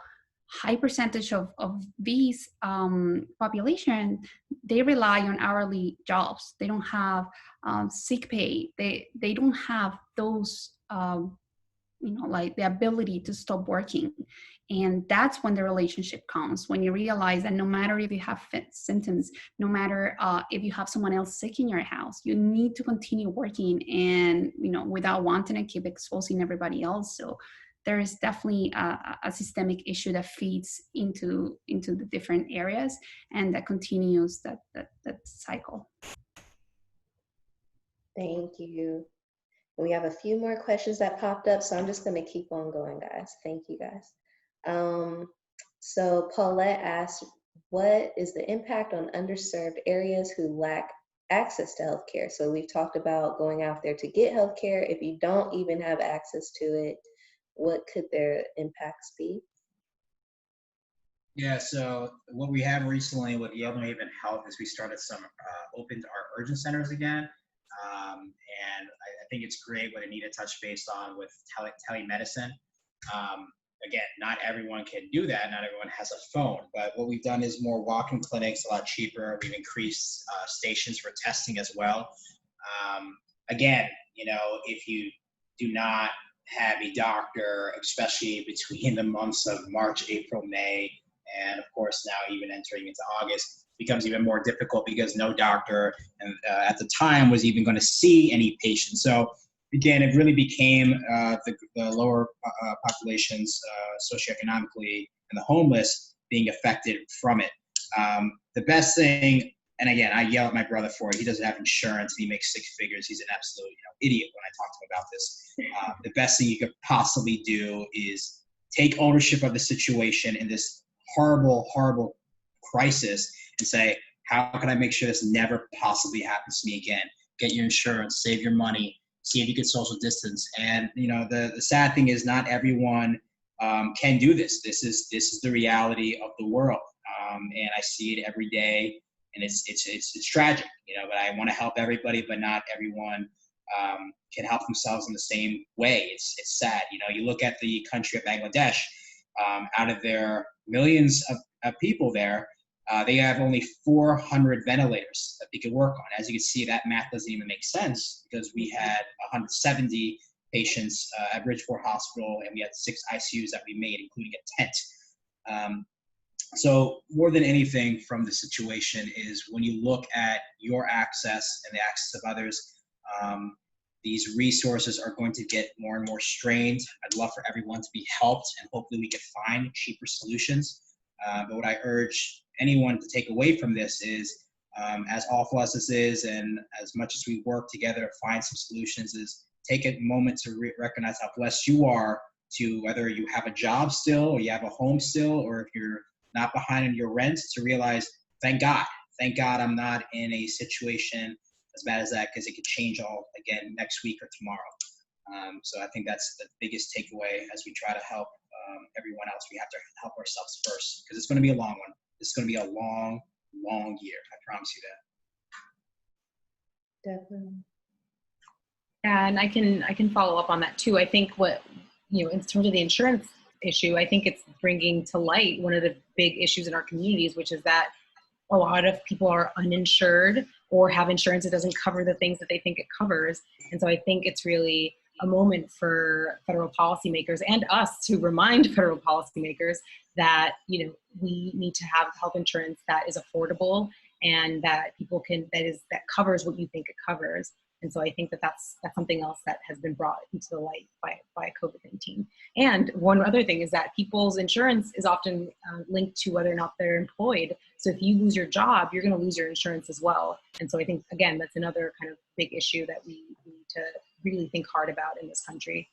high percentage of these population, they rely on hourly jobs. They don't have sick pay. They don't have those, like the ability to stop working. And that's when the relationship comes, when you realize that no matter if you have symptoms, no matter if you have someone else sick in your house, you need to continue working and, without wanting to keep exposing everybody else. So there is definitely a systemic issue that feeds into the different areas, and that continues that cycle. Thank you. We have a few more questions that popped up, so I'm just going to keep on going, guys. Thank you, guys. So Paulette asked, what is the impact on underserved areas who lack access to healthcare? So we've talked about going out there to get healthcare. If you don't even have access to it, what could their impacts be? Yeah, so what we have recently with Yale New Haven Health is we started opened our urgent centers again. And I think it's great what Anita touched base on with telemedicine. Again, not everyone can do that. Not everyone has a phone. But what we've done is more walk-in clinics, a lot cheaper. We've increased stations for testing as well. Again, if you do not have a doctor, especially between the months of March, April, May, and of course now even entering into August, becomes even more difficult because no doctor at the time was even going to see any patients. So again, it really became the lower populations socioeconomically and the homeless being affected from it. The best thing, and again, I yell at my brother for it. He doesn't have insurance. He makes six figures. He's an absolute idiot when I talk to him about this. The best thing you could possibly do is take ownership of the situation in this horrible, horrible crisis and say, how can I make sure this never possibly happens to me again? Get your insurance, save your money, see if you can social distance. And the sad thing is not everyone can do this. This is the reality of the world, and I see it every day, and it's tragic. But I want to help everybody, but not everyone can help themselves in the same way. It's sad. You look at the country of Bangladesh. Out of their millions of people there, they have only 400 ventilators that they could work on. As you can see, that math doesn't even make sense because we had 170 patients at Bridgeport Hospital, and we had 6 ICUs that we made, including a tent. So more than anything from the situation is when you look at your access and the access of others, these resources are going to get more and more strained. I'd love for everyone to be helped, and hopefully we can find cheaper solutions. But what I urge anyone to take away from this is, as awful as this is, and as much as we work together to find some solutions, is take a moment to recognize how blessed you are, to whether you have a job still, or you have a home still, or if you're not behind on your rent, to realize, thank God I'm not in a situation as bad as that, because it could change all again next week or tomorrow. So I think that's the biggest takeaway as we try to help everyone else. We have to help ourselves first, because it's going to be a long one. It's going to be a long, long year. I promise you that. Definitely. And I can follow up on that too. I think what, in terms of the insurance issue, I think it's bringing to light one of the big issues in our communities, which is that a lot of people are uninsured or have insurance that doesn't cover the things that they think it covers. And so I think it's really a moment for federal policymakers and us to remind federal policymakers that, we need to have health insurance that is affordable and that that covers what you think it covers. And so I think that's something else that has been brought into the light by COVID-19. And one other thing is that people's insurance is often linked to whether or not they're employed. So if you lose your job, you're going to lose your insurance as well. And so I think, again, that's another kind of big issue that we need to really think hard about in this country.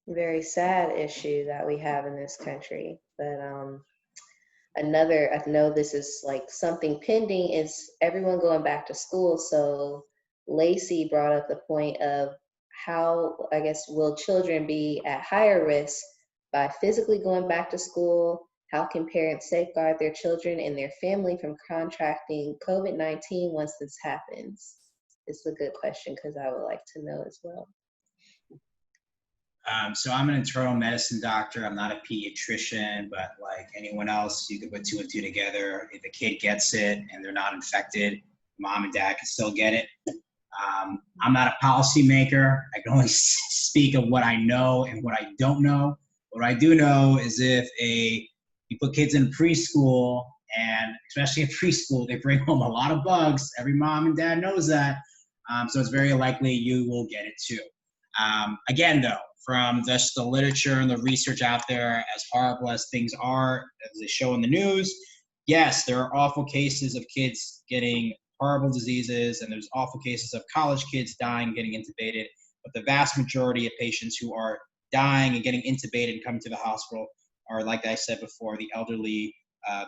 Very sad issue that we have in this country. But I know this is like something pending, is everyone going back to school. So Lacey brought up the point of how, I guess, will children be at higher risk by physically going back to school? How can parents safeguard their children and their family from contracting COVID-19 once this happens? It's a good question because I would like to know as well. So I'm an internal medicine doctor. I'm not a pediatrician, but like anyone else, you could put 2 and 2 together. If a kid gets it and they're not infected, mom and dad can still get it. I'm not a policymaker. I can only speak of what I know and what I don't know. What I do know is if you put kids in preschool, and especially in preschool, they bring home a lot of bugs. Every mom and dad knows that. So it's very likely you will get it too. Again, though, from just the literature and the research out there, as horrible as things are, as they show in the news, yes, there are awful cases of kids getting horrible diseases, and there's awful cases of college kids dying, getting intubated. But the vast majority of patients who are dying and getting intubated and coming to the hospital are, like I said before, the elderly,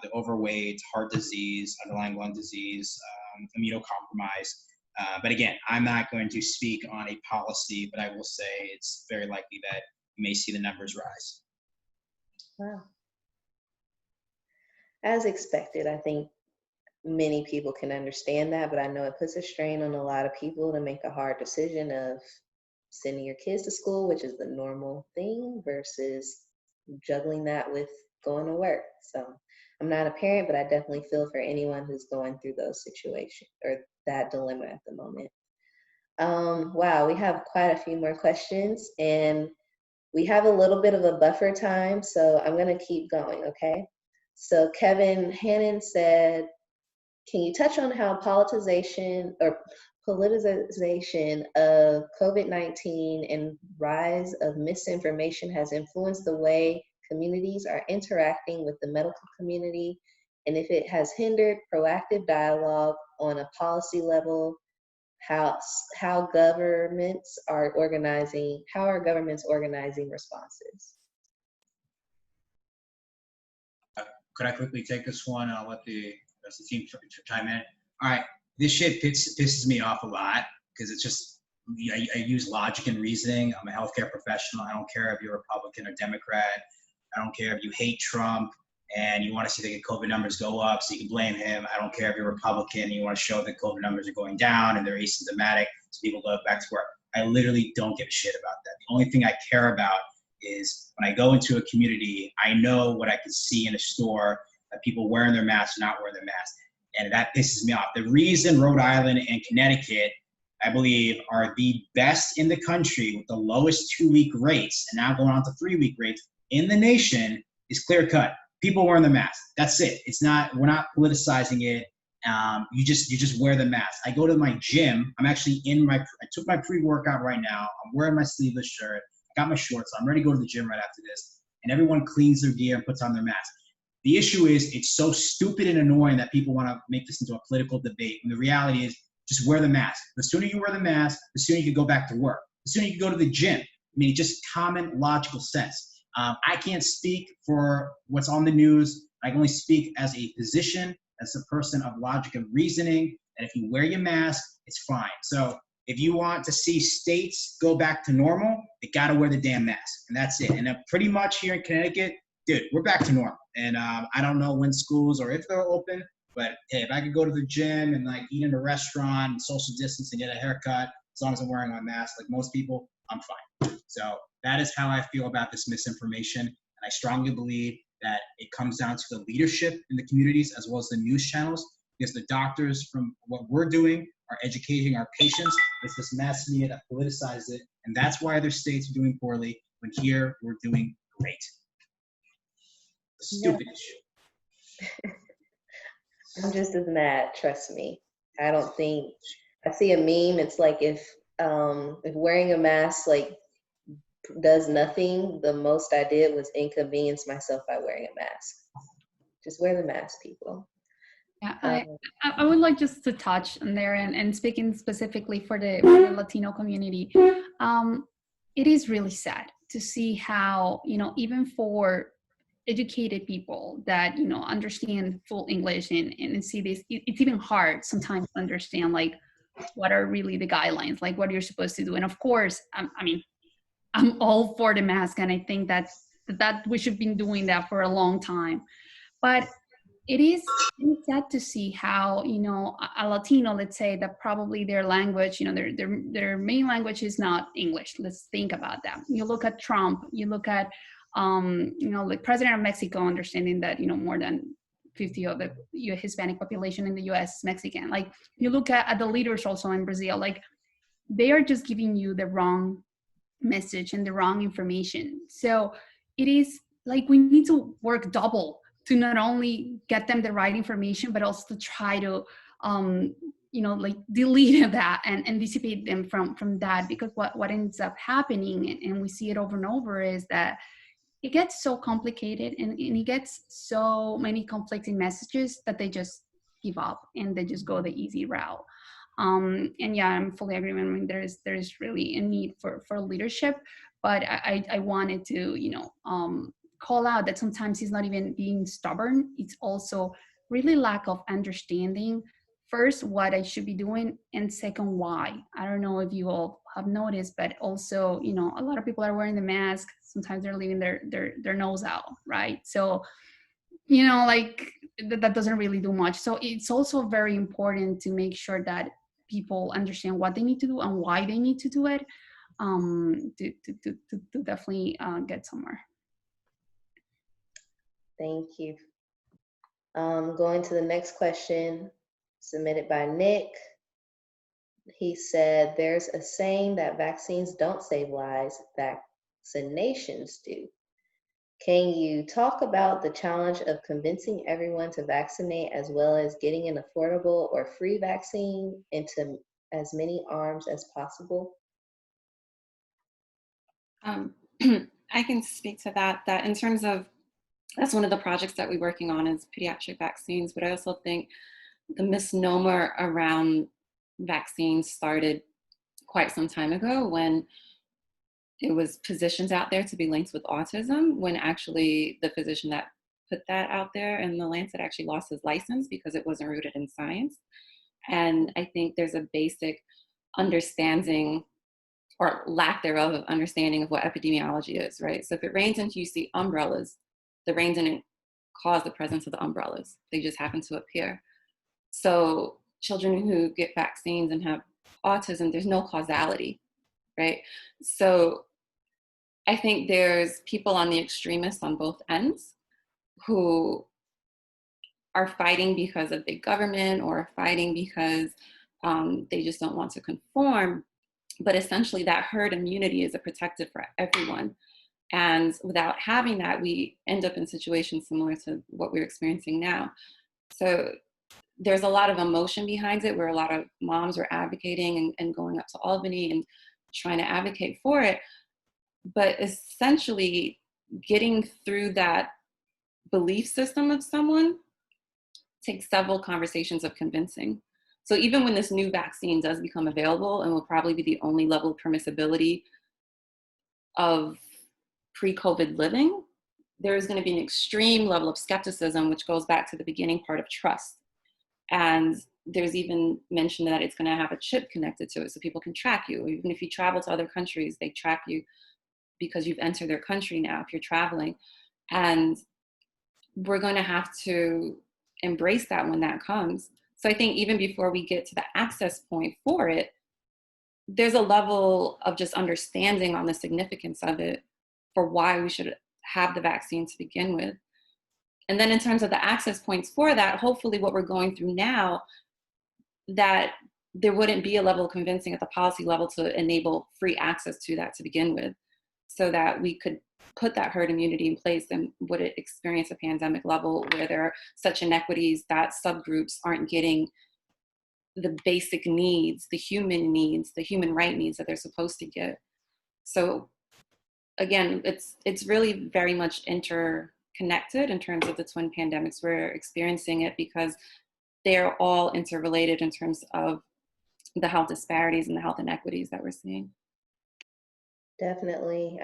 the overweight, heart disease, underlying lung disease, immunocompromised. But again, I'm not going to speak on a policy, but I will say it's very likely that you may see the numbers rise. Wow. As expected, I think many people can understand that, but I know it puts a strain on a lot of people to make a hard decision of sending your kids to school, which is the normal thing, versus juggling that with going to work. So I'm not a parent, but I definitely feel for anyone who's going through those situations or that dilemma at the moment. Wow, we have quite a few more questions, and we have a little bit of a buffer time, so I'm going to keep going, okay? So Kevin Hannon said, can you touch on how politicization of COVID-19 and rise of misinformation has influenced the way communities are interacting with the medical community, and if it has hindered proactive dialogue on a policy level, how governments are organizing responses? Could I quickly take this one? I'll let the rest of the team chime in. All right, this shit pisses me off a lot because it's just, I use logic and reasoning. I'm a healthcare professional. I don't care if you're Republican or Democrat. I don't care if you hate Trump and you want to see the COVID numbers go up so you can blame him. I don't care if you're Republican and you want to show that COVID numbers are going down and they're asymptomatic so people go back to work. I literally don't give a shit about that. The only thing I care about is when I go into a community, I know what I can see in a store, that people wearing their masks or not wearing their masks. And that pisses me off. The reason Rhode Island and Connecticut, I believe, are the best in the country with the lowest 2-week rates, and now going on to 3-week rates in the nation, is clear cut. People wearing the mask. That's it. It's not, we're not politicizing it. You just wear the mask. I go to my gym. I'm actually I took my pre-workout right now. I'm wearing my sleeveless shirt. I got my shorts. I'm ready to go to the gym right after this. And everyone cleans their gear and puts on their mask. The issue is it's so stupid and annoying that people want to make this into a political debate. And the reality is just wear the mask. The sooner you wear the mask, the sooner you can go back to work. The sooner you can go to the gym. I mean, just common logical sense. I can't speak for what's on the news. I can only speak as a physician, as a person of logic and reasoning. And if you wear your mask, it's fine. So if you want to see states go back to normal, they got to wear the damn mask. And that's it. And pretty much here in Connecticut, dude, we're back to normal. And I don't know when schools or if they're open, But hey, if I could go to the gym and like eat in a restaurant, social distance and get a haircut, as long as I'm wearing my mask, like most people, I'm fine. So that is how I feel about this misinformation. And I strongly believe that it comes down to the leadership in the communities as well as the news channels, because the doctors, from what we're doing, are educating our patients. It's this mass media that politicizes it. And that's why other states are doing poorly when here we're doing great. A stupid issue. I'm just as mad, trust me. I don't think, I see a meme, it's like if wearing a mask like does nothing, the most I did was inconvenience myself by wearing a mask. Just wear the mask, people. Yeah, I would like just to touch on there and speaking specifically for the Latino community. It is really sad to see how, even for educated people that, understand full English and see this, it's even hard sometimes to understand, like, what are really the guidelines, like what you're supposed to do. And of course, I'm all for the mask, and I think that we should be doing that for a long time. But it is sad to see how, a Latino, let's say, that probably their language, their main language is not English. Let's think about that. You look at Trump, you look at, like President of Mexico, understanding that, more than 50 of the Hispanic population in the US is Mexican. Like, you look at the leaders also in Brazil, like, they are just giving you the wrong message and the wrong information. So it is like we need to work double to not only get them the right information, but also to try to, like delete that and dissipate them from that. Because what ends up happening, and we see it over and over, is that it gets so complicated and it gets so many conflicting messages that they just give up and they just go the easy route. And yeah, I'm fully agreeing. I mean, there's really a need for leadership, but I wanted to, call out that sometimes it's not even being stubborn. It's also really lack of understanding, first, what I should be doing, and second, why. I don't know if you all have noticed, but also, a lot of people are wearing the mask. Sometimes they're leaving their nose out, right? So, like that doesn't really do much. So it's also very important to make sure that people understand what they need to do and why they need to do it, to definitely get somewhere. Thank you. Going to the next question submitted by Nick. He said, there's a saying that vaccines don't save lives, vaccinations do. Can you talk about the challenge of convincing everyone to vaccinate, as well as getting an affordable or free vaccine into as many arms as possible? I can speak to that in terms of, that's one of the projects that we're working on is pediatric vaccines, but I also think the misnomer around vaccines started quite some time ago when it was positions out there to be linked with autism, when actually the physician that put that out there in the Lancet actually lost his license because it wasn't rooted in science. And I think there's a basic understanding or lack thereof of understanding of what epidemiology is, right? So if it rains and you see umbrellas, the rain didn't cause the presence of the umbrellas. They just happen to appear. So children who get vaccines and have autism, there's no causality, right? So I think there's people on the extremists on both ends who are fighting because of big government or fighting because they just don't want to conform. But essentially that herd immunity is a protective for everyone. And without having that, we end up in situations similar to what we're experiencing now. So there's a lot of emotion behind it, where a lot of moms are advocating and going up to Albany and trying to advocate for it. But essentially getting through that belief system of someone takes several conversations of convincing. So even when this new vaccine does become available, and will probably be the only level of permissibility of pre-COVID living, there's going to be an extreme level of skepticism, which goes back to the beginning part of trust. And there's even mention that it's going to have a chip connected to it so people can track you. Even if you travel to other countries, they track you because you've entered their country now if you're traveling. And we're going to have to embrace that when that comes. So I think even before we get to the access point for it, there's a level of just understanding on the significance of it for why we should have the vaccine to begin with. And then in terms of the access points for that, hopefully what we're going through now, that there wouldn't be a level of convincing at the policy level to enable free access to that to begin with, so that we could put that herd immunity in place and would it experience a pandemic level where there are such inequities that subgroups aren't getting the basic needs, the human right needs that they're supposed to get. So again, it's really very much interconnected in terms of the twin pandemics. We're experiencing it because they're all interrelated in terms of the health disparities and the health inequities that we're seeing. Definitely.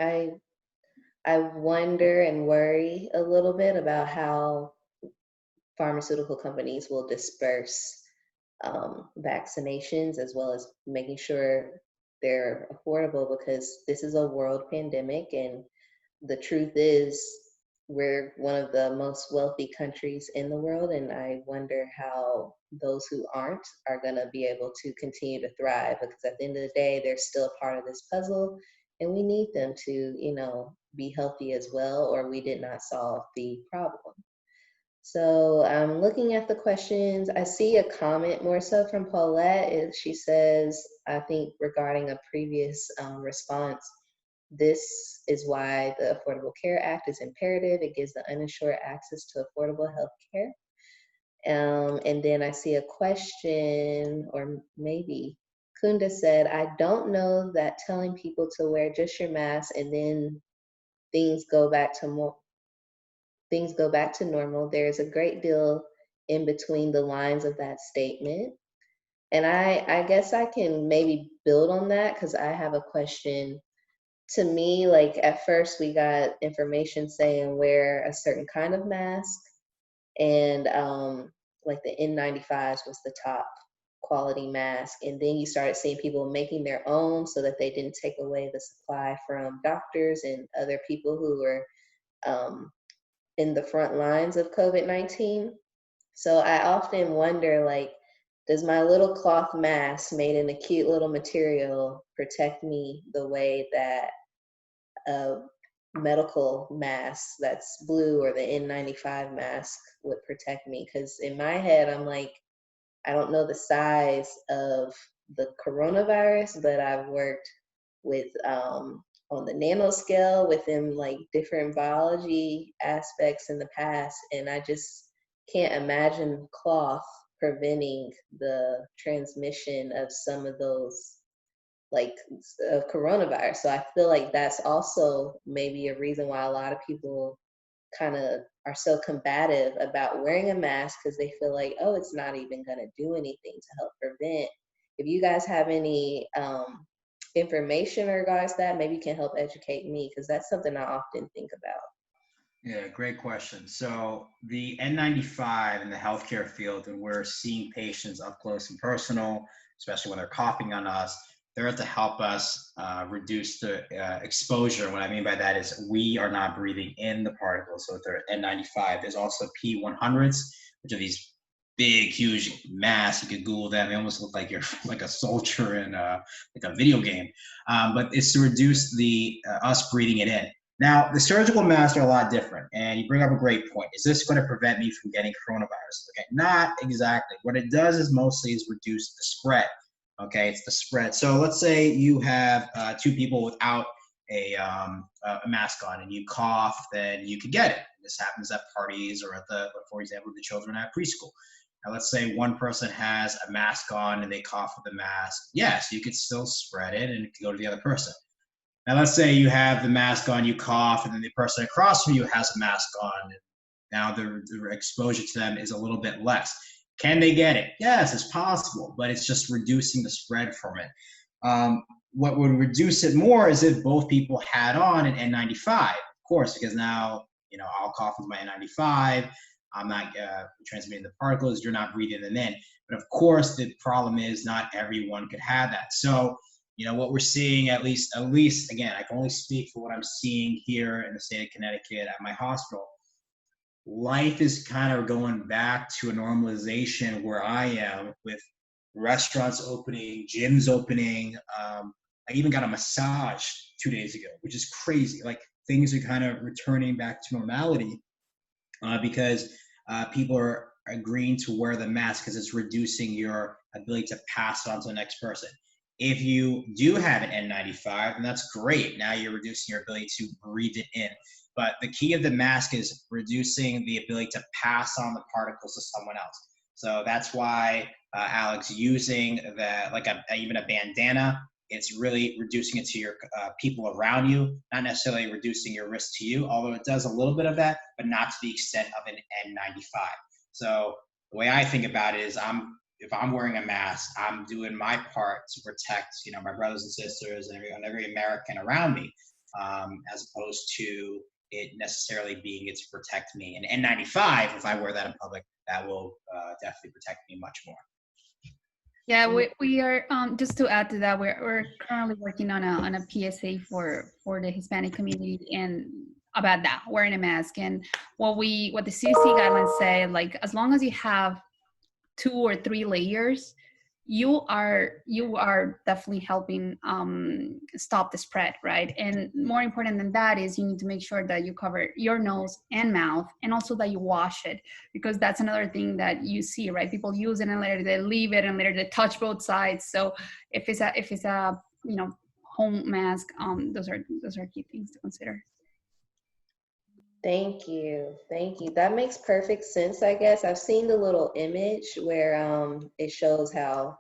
I wonder and worry a little bit about how pharmaceutical companies will disperse vaccinations, as well as making sure they're affordable, because this is a world pandemic, and the truth is we're one of the most wealthy countries in the world, and I wonder how those who aren't are going to be able to continue to thrive, because at the end of the day, they're still part of this puzzle, and we need them to, be healthy as well, or we did not solve the problem. So I'm looking at the questions. I see a comment more so from Paulette. She says, I think regarding a previous response, this is why the Affordable Care Act is imperative. It gives the uninsured access to affordable health care. And then I see a question, or maybe Kunda said, I don't know that telling people to wear just your mask and then things go back to normal. There's a great deal in between the lines of that statement. And I guess I can maybe build on that, because I have a question. To me, like at first we got information saying wear a certain kind of mask, and like the N95s was the top quality mask. And then you started seeing people making their own so that they didn't take away the supply from doctors and other people who were in the front lines of COVID-19. So I often wonder, like, does my little cloth mask made in a cute little material protect me the way that a medical mask that's blue or the N95 mask would protect me? Because in my head, I'm like, I don't know the size of the coronavirus, but I've worked with on the nanoscale within like different biology aspects in the past, and I just can't imagine cloth preventing the transmission of some of those, like coronavirus. So I feel like that's also maybe a reason why a lot of people kind of are so combative about wearing a mask, because they feel like, oh, it's not even going to do anything to help prevent. If you guys have any information in regards to that, maybe you can help educate me, because that's something I often think about. Yeah, great question. So the N95 in the healthcare field, and we're seeing patients up close and personal, especially when they're coughing on us, they're to help us reduce the exposure. What I mean by that is we are not breathing in the particles. So they're N95. There's also P100s, which are these big, huge masks. You could Google them. They almost look like you're like a soldier in like a video game. But it's to reduce the us breathing it in. Now, the surgical masks are a lot different, and you bring up a great point. Is this going to prevent me from getting coronavirus? Okay, not exactly. What it does is mostly reduce the spread. Okay, it's the spread. So let's say you have two people without a mask on, and you cough, then you could get it. This happens at parties or at for example, the children at preschool. Now, let's say one person has a mask on and they cough with the mask. Yes, you could still spread it, and it could go to the other person. Now, let's say you have the mask on, you cough, and then the person across from you has a mask on. And now the exposure to them is a little bit less. Can they get it? Yes, it's possible, but it's just reducing the spread from it. What would reduce it more is if both people had on an N95, of course, because now, I'll cough with my N95. I'm not transmitting the particles. You're not breathing them in. But of course, the problem is not everyone could have that. So, what we're seeing, at least, again, I can only speak for what I'm seeing here in the state of Connecticut at my hospital. life is kind of going back to a normalization where I am, with restaurants opening, gyms opening. I even got a massage 2 days ago, which is crazy. Like, things are kind of returning back to normality because people are agreeing to wear the mask because it's reducing your ability to pass it on to the next person. If you do have an N95, then that's great. Now you're reducing your ability to breathe it in. But the key of the mask is reducing the ability to pass on the particles to someone else. So that's why, Alex, using even a bandana, it's really reducing it to your people around you, not necessarily reducing your risk to you, although it does a little bit of that, but not to the extent of an N95. So the way I think about it is, if I'm wearing a mask, I'm doing my part to protect, my brothers and sisters and every American around me, as opposed to it necessarily being it to protect me. And N95, if I wear that in public, that will definitely protect me much more. Yeah, we are, just to add to that, we're currently working on a PSA for the Hispanic community and about that, wearing a mask. And what the CDC guidelines say, like, as long as you have 2 or 3 layers, you are definitely helping stop the spread, right? And more important than that is you need to make sure that you cover your nose and mouth, and also that you wash it, because that's another thing that you see, right? People use it and later they leave it and later they touch both sides. So if it's a home mask, those are key things to consider. Thank you. Thank you. That makes perfect sense, I guess. I've seen the little image where it shows how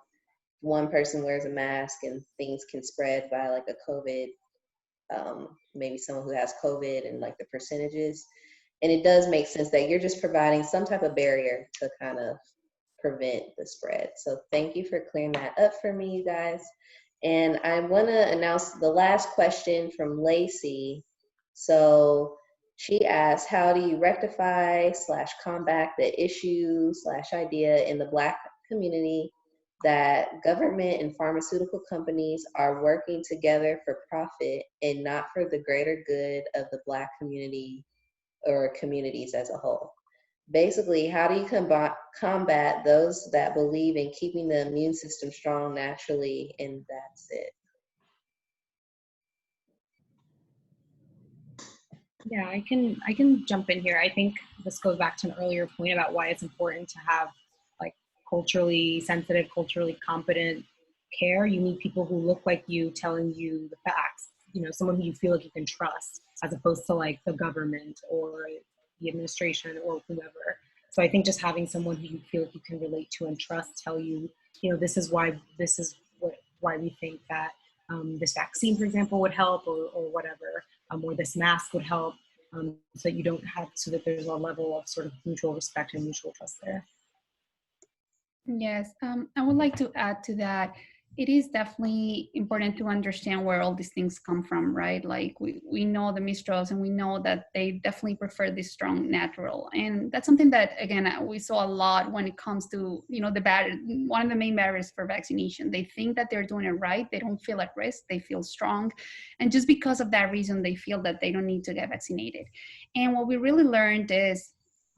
one person wears a mask and things can spread by like a COVID, maybe someone who has COVID, and like the percentages. And it does make sense that you're just providing some type of barrier to kind of prevent the spread. So thank you for clearing that up for me, you guys. And I want to announce the last question from Lacey. So she asked, how do you rectify / combat the issue / idea in the Black community that government and pharmaceutical companies are working together for profit and not for the greater good of the Black community or communities as a whole? Basically, how do you combat those that believe in keeping the immune system strong naturally, and that's it? Yeah, I can jump in here. I think this goes back to an earlier point about why it's important to have like culturally sensitive, culturally competent care. You need people who look like you telling you the facts, someone who you feel like you can trust, as opposed to like the government or the administration or whoever. So I think just having someone who you feel like you can relate to and trust tell you, this is why we think that this vaccine, for example, would help, or whatever, or this mask would help, so that there's a level of sort of mutual respect and mutual trust there. Yes, I would like to add to that. It is definitely important to understand where all these things come from, right? Like we know the mistrals, and we know that they definitely prefer this strong natural. And that's something that, again, we saw a lot when it comes to, one of the main barriers for vaccination. They think that they're doing it right. They don't feel at risk. They feel strong. And just because of that reason, they feel that they don't need to get vaccinated. And what we really learned is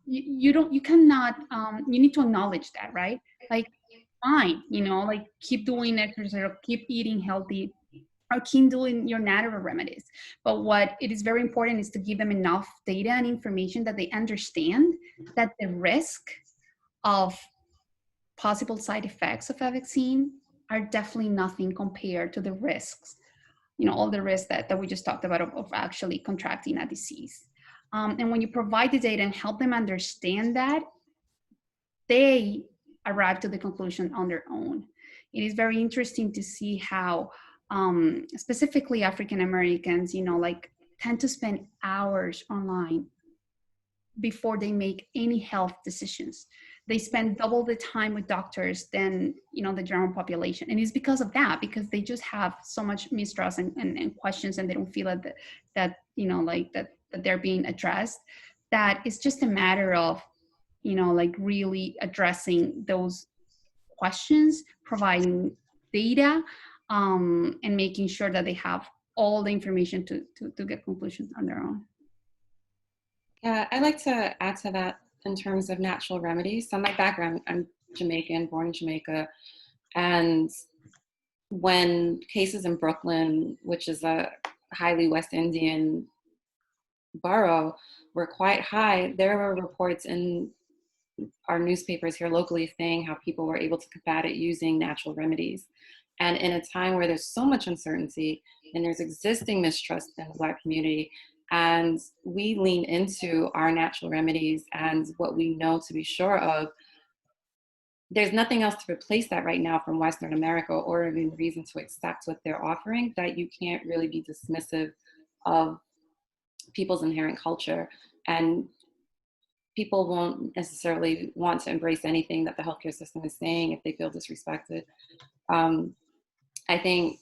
you need to acknowledge that, right? Like, fine, like keep doing exercise or keep eating healthy or keep doing your natural remedies. But what it is very important is to give them enough data and information that they understand that the risk of possible side effects of a vaccine are definitely nothing compared to the risks, all the risks that we just talked about of actually contracting a disease. And when you provide the data and help them understand that, they arrive to the conclusion on their own. It is very interesting to see how specifically African Americans, tend to spend hours online before they make any health decisions. They spend double the time with doctors than the general population, and it's because of that, because they just have so much mistrust and questions, and they don't feel that they're being addressed. That it's just a matter of really addressing those questions, providing data, and making sure that they have all the information to get conclusions on their own. Yeah, I like to add to that in terms of natural remedies. So my background, I'm Jamaican, born in Jamaica, and when cases in Brooklyn, which is a highly West Indian borough, were quite high, there were reports in our newspapers here locally saying how people were able to combat it using natural remedies. And in a time where there's so much uncertainty and there's existing mistrust in the Black community, and we lean into our natural remedies and what we know to be sure of, there's nothing else to replace that right now from Western America, or even reason to accept what they're offering, that you can't really be dismissive of people's inherent culture. And people won't necessarily want to embrace anything that the healthcare system is saying if they feel disrespected. I think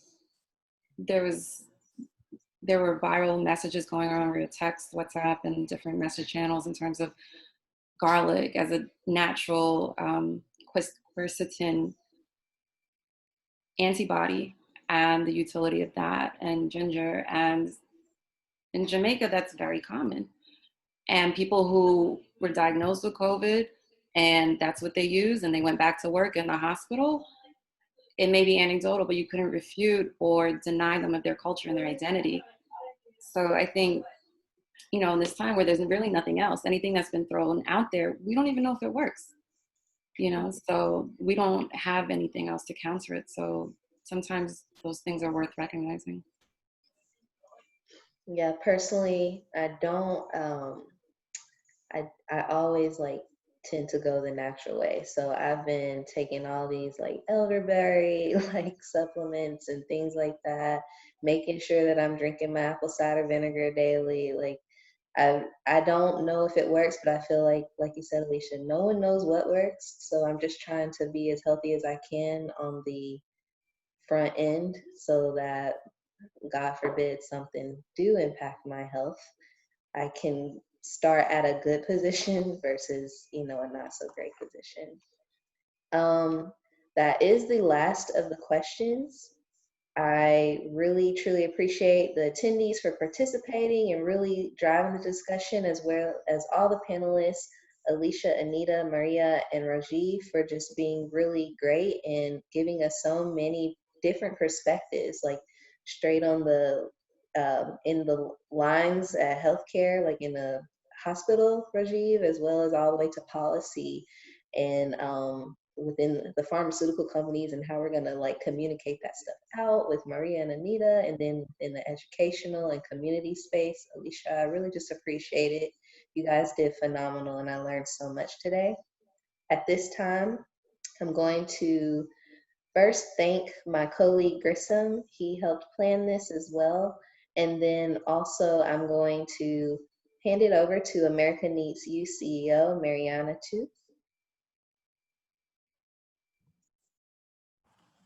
there were viral messages going around via text, WhatsApp, and different message channels in terms of garlic as a natural quercetin antibody and the utility of that, and ginger. And in Jamaica, that's very common. And people who were diagnosed with COVID and that's what they use, and they went back to work in the hospital, it may be anecdotal, but you couldn't refute or deny them of their culture and their identity. So I think, you know, in this time where there's really nothing else, anything that's been thrown out there, we don't even know if it works, you know, so we don't have anything else to counter it. So sometimes those things are worth recognizing. Yeah, personally, I don't, I always like tend to go the natural way. So I've been taking all these like elderberry like supplements and things like that, making sure that I'm drinking my apple cider vinegar daily. Like I don't know if it works, but I feel like you said, Alicia, no one knows what works. So I'm just trying to be as healthy as I can on the front end so that God forbid something do impact my health, I can start at a good position versus, you know, a not so great position. That is the last of the questions. I really, truly appreciate the attendees for participating and really driving the discussion, as well as all the panelists, Alicia, Anita, Maria, and Rajiv, for just being really great and giving us so many different perspectives, like straight on the, in the lines at healthcare, like in the hospital, Rajiv, as well as all the way to policy and within the pharmaceutical companies and how we're going to like communicate that stuff out with Maria and Anita, and then in the educational and community space, Alicia, I really just appreciate it. You guys did phenomenal and I learned so much today. At this time, I'm going to first thank my colleague Grissom. He helped plan this as well. And then also I'm going to hand it over to America Needs You CEO, Mariana Tu.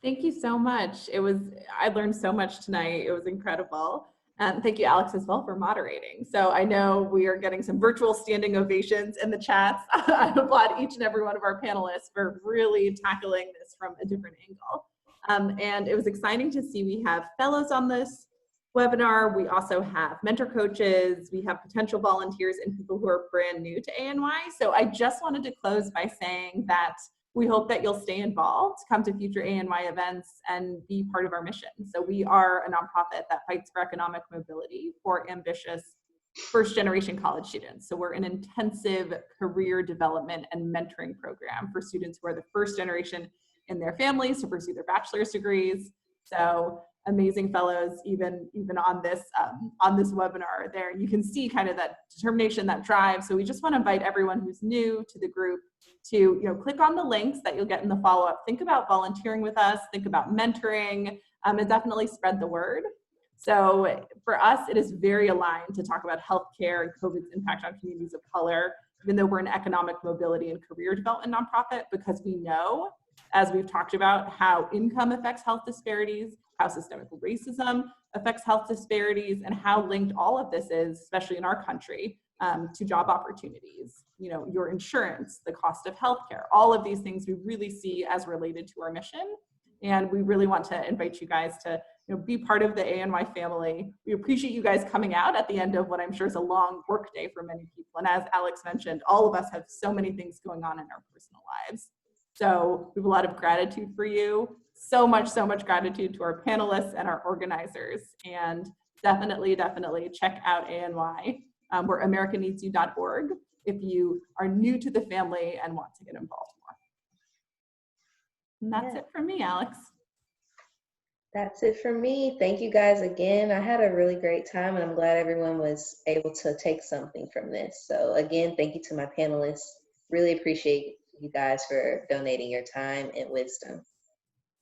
Thank you so much. I learned so much tonight. It was incredible. And thank you, Alex, as well, for moderating. So I know we are getting some virtual standing ovations in the chats. I applaud each and every one of our panelists for really tackling this from a different angle. And it was exciting to see we have fellows on this webinar. We also have mentor coaches. We have potential volunteers and people who are brand new to ANY. So I just wanted to close by saying that we hope that you'll stay involved, come to future ANY events, and be part of our mission. So we are a nonprofit that fights for economic mobility for ambitious first-generation college students. So we're an intensive career development and mentoring program for students who are the first generation in their families to pursue their bachelor's degrees. So amazing fellows, even on this webinar there. You can see kind of that determination, that drive. So we just want to invite everyone who's new to the group to click on the links that you'll get in the follow-up. Think about volunteering with us, think about mentoring, and definitely spread the word. So for us, it is very aligned to talk about healthcare and COVID's impact on communities of color, even though we're an economic mobility and career development nonprofit, because we know, as we've talked about, how income affects health disparities, how systemic racism affects health disparities, and how linked all of this is, especially in our country, to job opportunities, your insurance, the cost of healthcare, all of these things we really see as related to our mission. And we really want to invite you guys to be part of the ANY family. We appreciate you guys coming out at the end of what I'm sure is a long work day for many people. And as Alex mentioned, all of us have so many things going on in our personal lives. So we have a lot of gratitude for you. So much gratitude to our panelists and our organizers. And definitely check out ANY. We're americaneedsyou.org if you are new to the family and want to get involved more. And that's it from me, Alex. That's it for me. Thank you guys again. I had a really great time, and I'm glad everyone was able to take something from this. So again, thank you to my panelists. Really appreciate you guys for donating your time and wisdom.